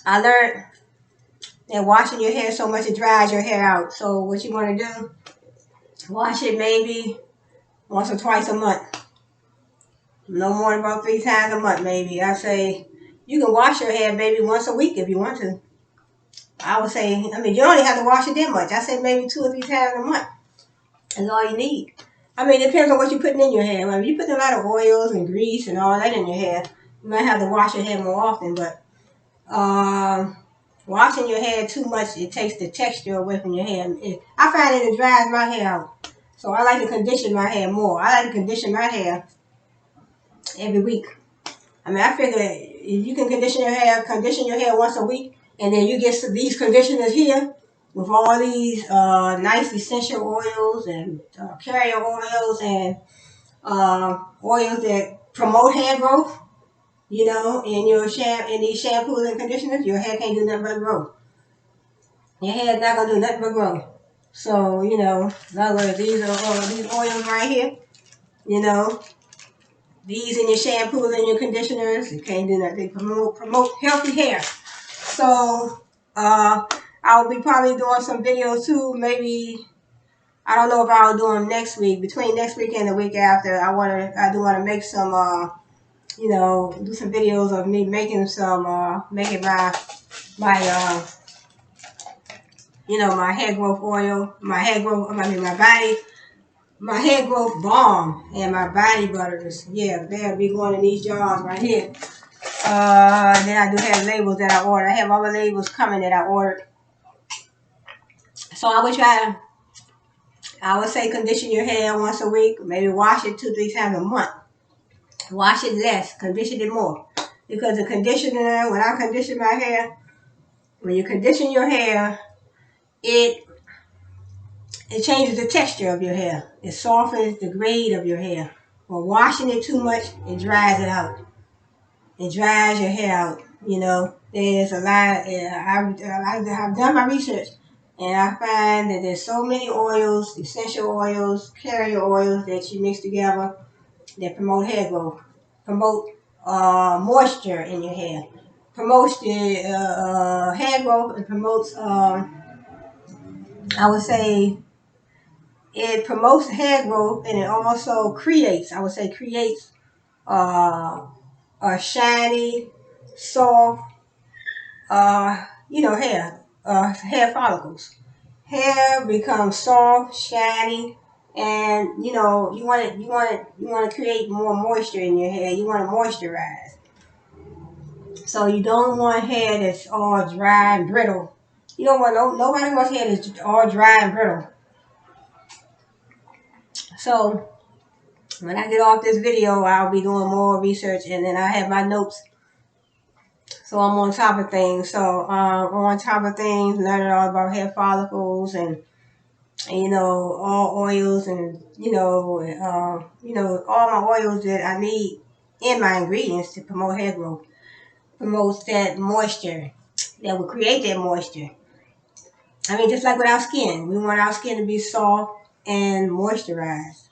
I learned that washing your hair so much it dries your hair out. So what you want to do, wash it maybe once or twice a month. No more than about 3 times a month, maybe. I say you can wash your hair maybe once a week if you want to. I would say, I mean, you don't even have to wash it that much. I say maybe 2 or 3 times a month. That's all you need. I mean, it depends on what you're putting in your hair. If you're putting a lot of oils and grease and all that in your hair, you might have to wash your hair more often. But washing your hair too much, it takes the texture away from your hair. I find it dries my hair out. So I like to condition my hair more. I like to condition my hair every week. I mean, I figure if you can condition your hair once a week, and then you get these conditioners here with all these nice essential oils and carrier oils and oils that promote hair growth, in these shampoos and conditioners, your hair can't do nothing but grow. Your hair is not gonna do nothing but grow. So, in other words, these oils right here, you know, these in your shampoos and your conditioners, you can't do nothing. They promote healthy hair. So, I will be probably doing some videos too. Maybe, I don't know if I'll do them next week. Between next week and the week after, I do want to make some, do some videos of me making making my hair growth oil, my hair growth balm, and my body butters. Yeah, they'll be going in these jars right here. Then I do have labels that I ordered. I have other labels coming that I ordered. So I would say condition your hair once a week. Maybe wash it 2, 3 times a month. Wash it less, condition it more. Because the conditioner, when I condition my hair, when you condition your hair, it changes the texture of your hair. It softens the grade of your hair. But washing it too much, it dries it out. It dries your hair out. There's a lot. I've done my research, and I find that there's so many oils, essential oils, carrier oils that you mix together that promote hair growth, promote moisture in your hair, promotes the hair growth, and promotes. I would say it promotes hair growth, and it also creates. I would say creates a shiny, soft, hair follicles. Hair becomes soft, shiny, and you want to create more moisture in your hair. You want to moisturize. So you don't want hair that's all dry and brittle. You don't want nobody wants hair that's all dry and brittle. So when I get off this video, I'll be doing more research, and then I have my notes. So I'm on top of things. So on top of things, learning all about hair follicles and all oils and all my oils that I need in my ingredients to promote hair growth, promotes that moisture, that will create that moisture. I mean, just like with our skin, we want our skin to be soft and moisturized.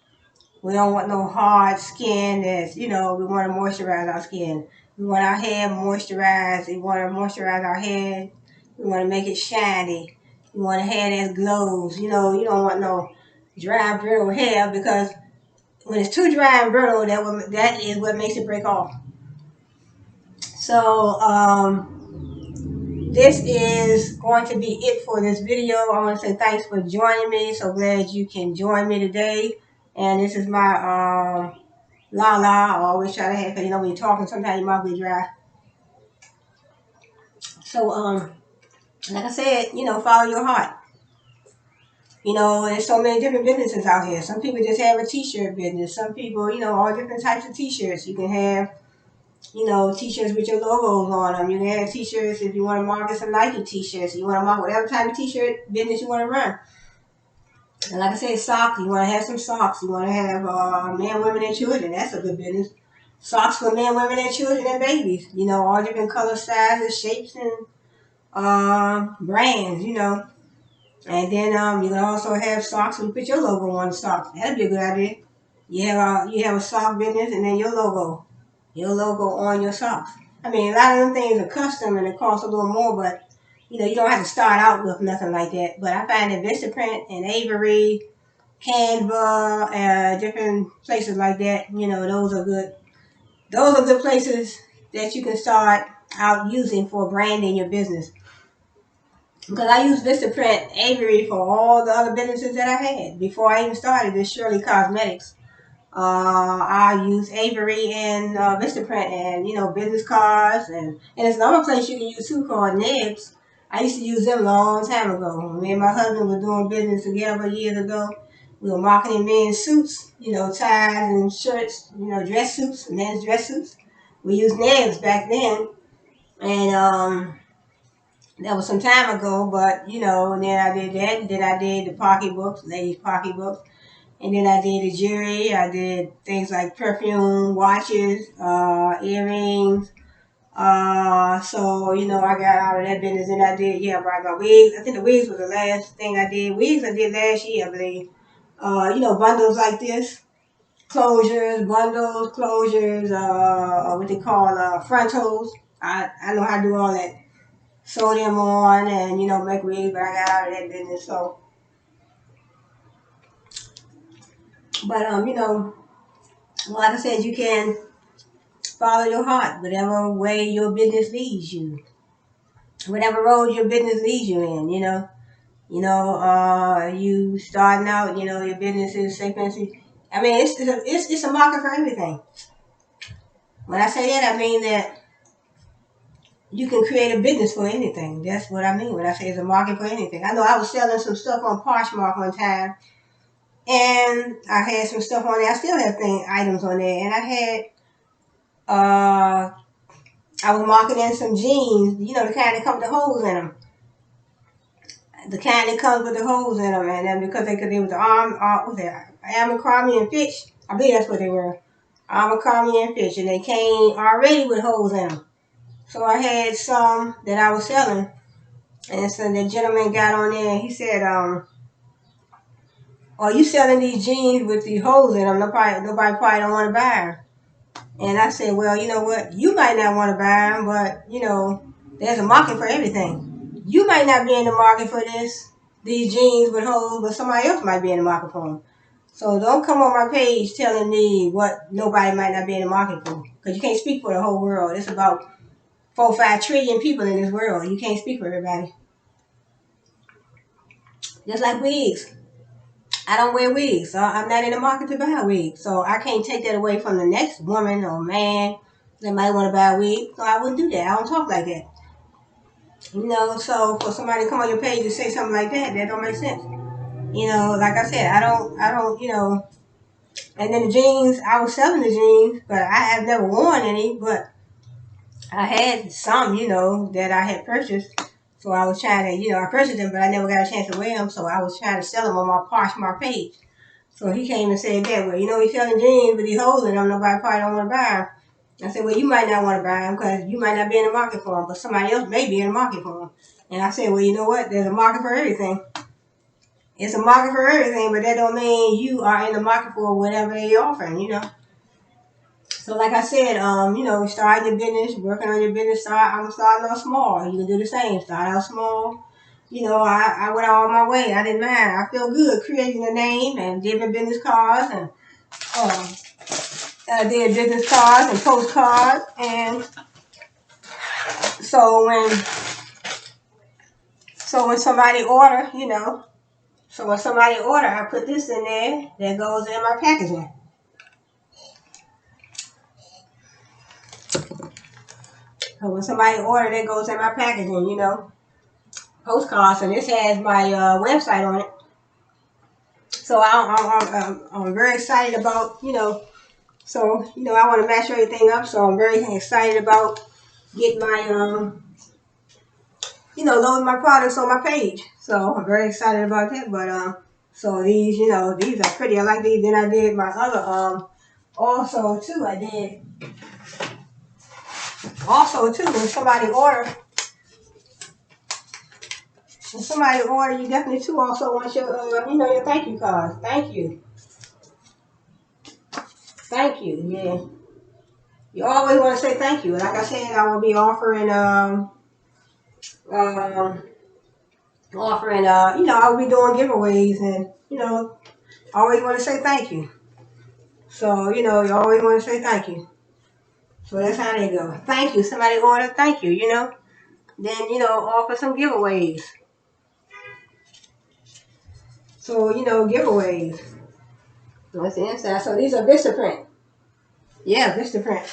We don't want no hard skin we want to moisturize our skin. We want our hair moisturized. We want to moisturize our hair. We want to make it shiny. We want a hair that glows. You don't want no dry, brittle hair, because when it's too dry and brittle, that is what makes it break off. So, this is going to be it for this video. I want to say thanks for joining me. So glad you can join me today. And this is my I always try to have, because when you're talking, sometimes your mouth be dry. So, like I said, follow your heart. There's so many different businesses out here. Some people just have a t-shirt business. Some people, all different types of t-shirts. You can have, t-shirts with your logos on them. You can have t-shirts if you want to market some Nike t-shirts. You want to market whatever type of t-shirt business you want to run. And like I said, socks. You want to have some socks. You want to have men, women, and children. That's a good business. Socks for men, women, and children and babies. You know, all different color, sizes, shapes, and brands. You know, and then you can also have socks and put your logo on the socks. That'd be a good idea. You have a sock business and then your logo on your socks. I mean, a lot of them things are custom and it costs a little more, but you don't have to start out with nothing like that. But I find that Vistaprint and Avery, Canva, different places like that, those are good. Those are good places that you can start out using for branding your business. Because I use Vistaprint Avery for all the other businesses that I had before I even started this Shirley Cosmetics. I use Avery and Vistaprint and business cards and there's another place you can use too called Nibs. I used to use them a long time ago. Me and my husband were doing business together years ago. We were marketing men's suits, ties and shirts, dress suits, men's dress suits. We used Nibs back then, and that was some time ago. But and then I did that. And then I did the pocketbooks, ladies' pocketbooks. And then I did the jewelry. I did things like perfume, watches, earrings. So, I got out of that business and I did, my wigs. I think the wigs was the last thing I did. Wigs I did last year, I believe. Bundles like this. Closures, what they call frontals. I know how to do all that. Sew them on and, make wigs, but I got out of that business. So, but, like I said, you can follow your heart, whatever way your business leads you, whatever road your business leads you in. You starting out, your business is say fancy. I mean, it's a market for everything. When I say that, I mean that you can create a business for anything. That's what I mean when I say it's a market for anything. I know I was selling some stuff on Poshmark one time, and I had some stuff on there. I still have items on there, and I was marketing some jeans, the kind that come with the holes in them. The kind that comes with the holes in them, and then because they was the what was that? Abercrombie and Fitch. I believe that's what they were. Abercrombie and Fitch, and they came already with holes in them. So I had some that I was selling, and so the gentleman got on there and he said, "Are you selling these jeans with the holes in them? Nobody probably don't want to buy them." And I said, "Well, you know what? You might not want to buy them, but there's a market for everything. You might not be in the market for these jeans with holes, but somebody else might be in the market for them. So don't come on my page telling me what nobody might not be in the market for, because you can't speak for the whole world. It's about 4 or 5 trillion people in this world. You can't speak for everybody. Just like wigs. I don't wear wigs, so I'm not in the market to buy wigs. So I can't take that away from the next woman or man that might want to buy a wig. So I wouldn't do that. I don't talk like that. So for somebody to come on your page and say something like that don't make sense. Like I said, I don't. And then the jeans, I was selling the jeans, but I have never worn any, but I had some, that I had purchased. So I was trying to, I purchased them, but I never got a chance to wear them. So I was trying to sell them on my Poshmark page. So he came and said that, well, he's selling jeans with these holes in them. Nobody probably don't want to buy them. I said, well, you might not want to buy them because you might not be in the market for them, but somebody else may be in the market for them. And I said, well, you know what? There's a market for everything. It's a market for everything, but that don't mean you are in the market for whatever they're offering. So like I said, starting your business, working on your business, I'm starting out small. You can do the same. Start out small. I went all my way. I didn't mind. I feel good creating a name and giving business cards and I did business cards and postcards. And so when somebody order, I put this in there that goes in my packaging. So when somebody order, that goes in my packaging, postcards, and this has my website on it. So I'm very excited about, so, I want to match everything up. So I'm very excited about getting my, loading my products on my page. So I'm very excited about that. But, so these, these are pretty. I like these. Then I did my other, Also, too, I did. Also, too, when somebody order, you definitely too also want your, your thank you cards. Thank you, yeah. You always want to say thank you. Like I said, I will be um, I will be doing giveaways, and always want to say thank you. So you always want to say thank you. So that's how they go. Thank you. Somebody order, thank you. Then offer some giveaways. So giveaways. That's the inside. So these are Vistaprint. Yeah, Vistaprint.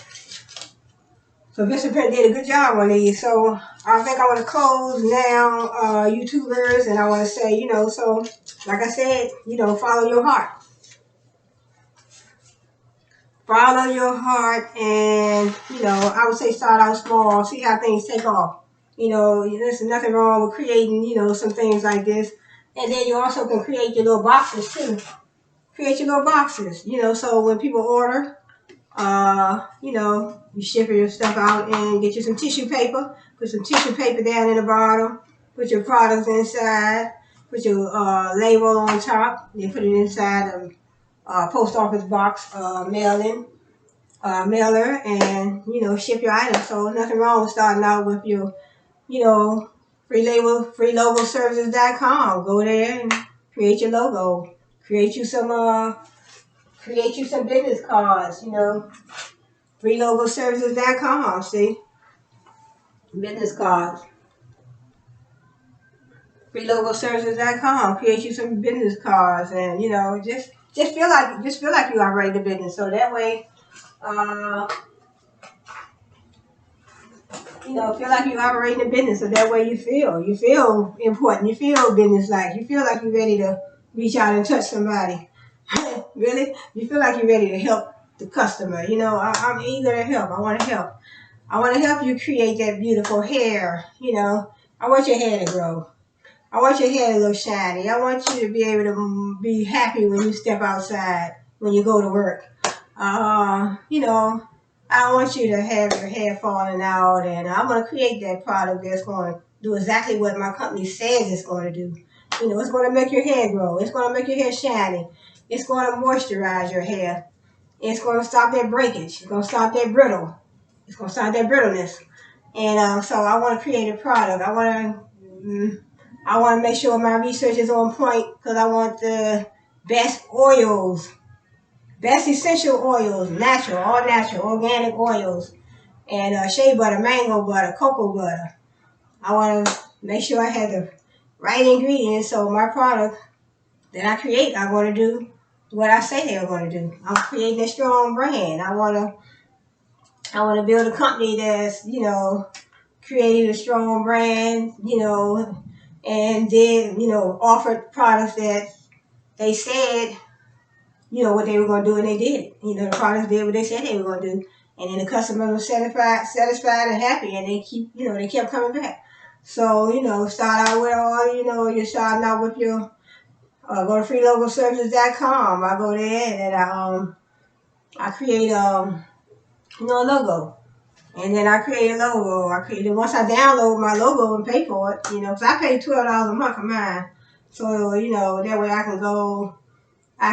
So Vistaprint did a good job on these. So I think I want to close now, YouTubers, and I want to say, so like I said, follow your heart. Follow your heart, and I would say start out small, see how things take off. There's nothing wrong with creating, some things like this. And then you also can create your little boxes too. Create your little boxes, so when people order, you ship your stuff out and get you some tissue paper. Put some tissue paper down in the bottom. Put your products inside. Put your label on top. Then put it inside a post office box, mailer, and ship your items. So nothing wrong with starting out with your freelogoservices.com. Go there and create your logo. Create you some business cards. Freelogoservices.com. See, business cards. Freelogoservices.com. Create you some business cards, and just feel like you operate the business. So that way, uh, feel like you're operating a business, so that way you feel important, you feel business-like, you feel like you're ready to reach out and touch somebody. Really, you feel like you're ready to help the customer. I'm eager to help. I want to help. I want to help you create that beautiful hair. I want your hair to grow. I want your hair to look shiny. I want you to be able to be happy when you step outside, when you go to work. I don't want you to have your hair falling out, and I'm going to create that product that's going to do exactly what my company says it's going to do. It's going to make your hair grow. It's going to make your hair shiny. It's going to moisturize your hair. It's going to stop that breakage. It's going to stop that brittle. It's going to stop that brittleness. And so I want to create a product. I want to make sure my research is on point because I want the best oils, best essential oils, all natural, organic oils, and shea butter, mango butter, cocoa butter. I want to make sure I have the right ingredients so my product that I create, I want to do what I say they're going to do. I'm creating a strong brand. I want to build a company that's, created a strong brand, and then, offered products that they said, what they were going to do, and they did it. The products did what they said they were going to do. And then the customers were satisfied and happy, and they kept coming back. So, start out with you're starting out with your, go to freelogoservices.com. I go there and I create, a logo. And then I create a logo. Once I download my logo and pay for it, because I pay $12 a month for mine. So, that way I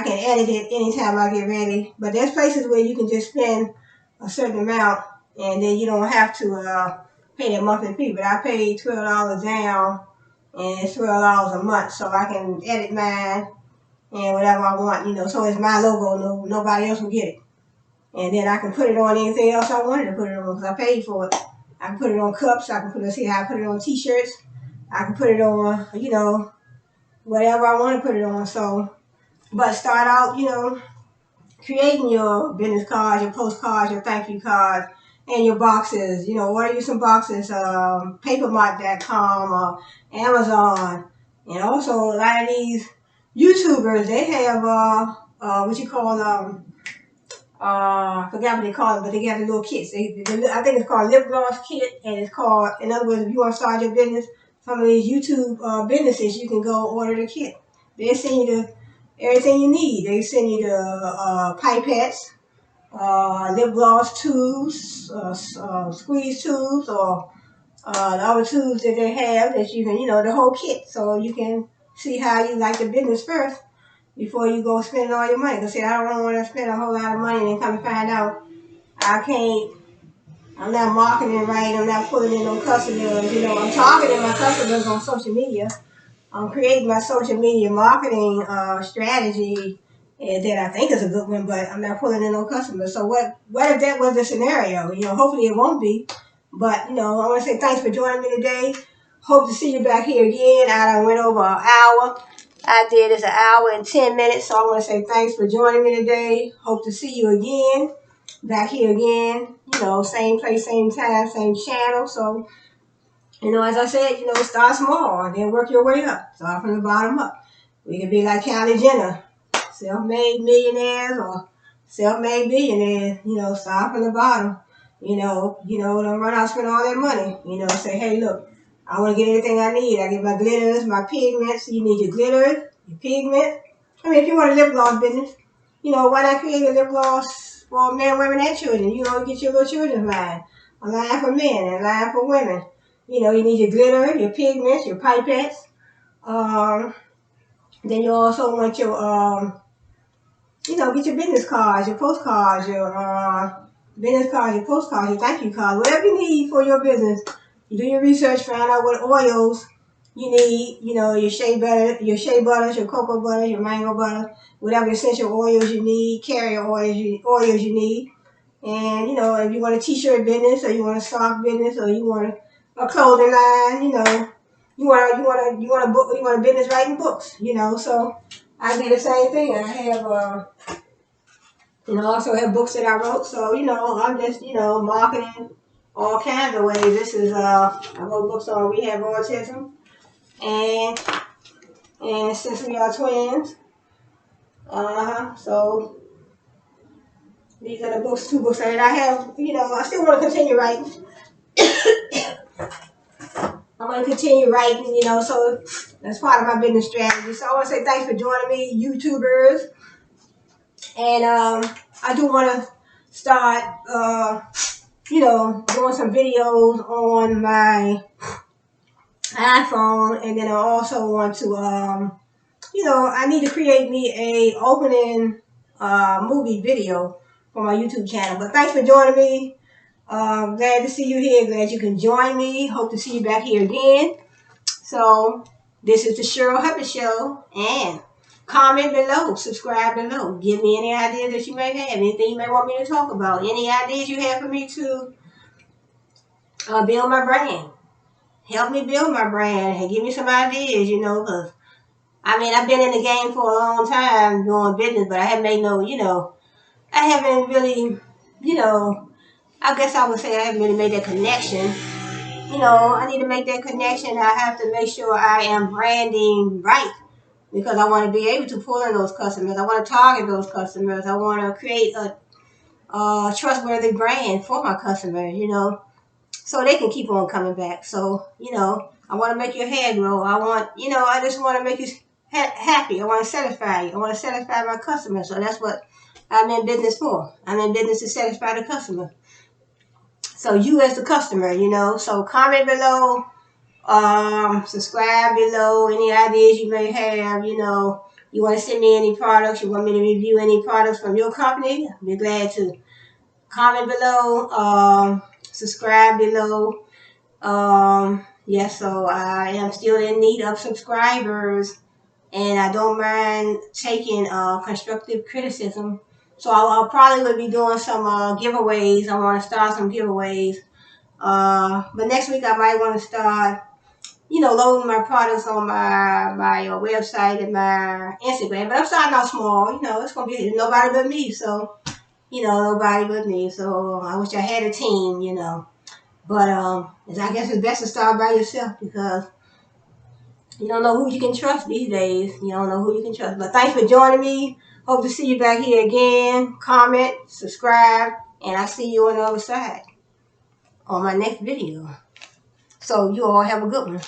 can edit it anytime I get ready. But there's places where you can just spend a certain amount and then you don't have to pay that monthly fee. But I pay $12 down and it's $12 a month, so I can edit mine and whatever I want, so it's my logo. Nobody else will get it. And then I can put it on anything else I wanted to put it on because I paid for it. I can put it on cups. I can put it on t-shirts. I can put it on, whatever I want to put it on. So, but start out, creating your business cards, your postcards, your thank you cards, and your boxes. Order you some boxes, papermart.com or Amazon. And also a lot of these YouTubers, they have, what you call, I forgot what they call it, but they got the little kits. I think it's called lip gloss kit, and it's called, in other words, if you want to start your business, some of these YouTube businesses, you can go order the kit. They send you everything you need. They send you the pipettes. lip gloss tubes, squeeze tubes, or the other tubes that they have that you can, the whole kit. So you can see how you like the business first before you go spend all your money. Because see, I don't want to spend a whole lot of money and then come to find out I'm not marketing right, I'm not pulling in no customers. I'm targeting my customers on social media. I'm creating my social media marketing strategy that I think is a good one, but I'm not pulling in no customers. So what if that was the scenario? Hopefully it won't be. But, I want to say thanks for joining me today. Hope to see you back here again. I done went over an hour. I did it's an hour and 10 minutes. So I want to say thanks for joining me today. Hope to see you again. Back here again. Same place, same time, same channel. So as I said, start small and then work your way up. Start from the bottom up. We can be like Kylie Jenner, self-made millionaires or self-made billionaires. Start from the bottom. Don't run out and spend all that money. Say, hey, look, I want to get everything I need. I get my glitters, my pigments. You need your glitters, your pigment. I mean, if you want a lip gloss business, why not create a lip gloss for men, women, and children? You get your little children's line. A line for men and a line for women. You need your glitter, your pigments, your pipettes. Then you also want your, get your business cards, your postcards, your business cards, your postcards, your thank you cards, whatever you need for your business. You do your research, find out what oils you need. Your shea butters, your cocoa butter, your mango butter, whatever essential oils you need, carrier oils you need. And if you want a t-shirt business, or you want a sock business, or you want a clothing line, you want a business writing books, So I do the same thing. I have also have books that I wrote. So I'm just marketing all kinds of ways. This is I wrote books on rehab autism and since we are twins. So these are the books, two books that I have. I still want to continue writing. I want to continue writing, so that's part of my business strategy. So I want to say thanks for joining me, YouTubers. And I do want to start, doing some videos on my iPhone. And then I also want to, I need to create me a opening movie video for my YouTube channel. But thanks for joining me. Glad to see you here. Glad you can join me. Hope to see you back here again. So, this is the Cheryl Hubbard Show. And comment below. Subscribe below. Give me any ideas that you may have. Anything you may want me to talk about. Any ideas you have for me to build my brand. Help me build my brand. And give me some ideas, because, I've been in the game for a long time doing business, but I haven't made I haven't really, I guess I would say I haven't really made that connection. I need to make that connection. I have to make sure I am branding right because I want to be able to pull in those customers. I want to target those customers. I want to create a trustworthy brand for my customers, so they can keep on coming back. So, I want to make your hair grow. I just want to make you happy. I want to satisfy you. I want to satisfy my customers. So that's what I'm in business for. I'm in business to satisfy the customer. So you as the customer, so comment below, subscribe below, any ideas you may have, you want to send me any products, you want me to review any products from your company, I'll be glad to. Comment below, subscribe below. Yes, so I am still in need of subscribers, and I don't mind taking constructive criticism. So I'll probably will be doing some giveaways. I want to start some giveaways. But next week I might want to start, loading my products on my website and my Instagram. But I'm starting out small. It's going to be nobody but me. So, nobody but me. So I wish I had a team, But I guess it's best to start by yourself because you don't know who you can trust these days. You don't know who you can trust. But thanks for joining me. Hope to see you back here again. Comment, subscribe, and I'll see you on the other side on my next video. So you all have a good one.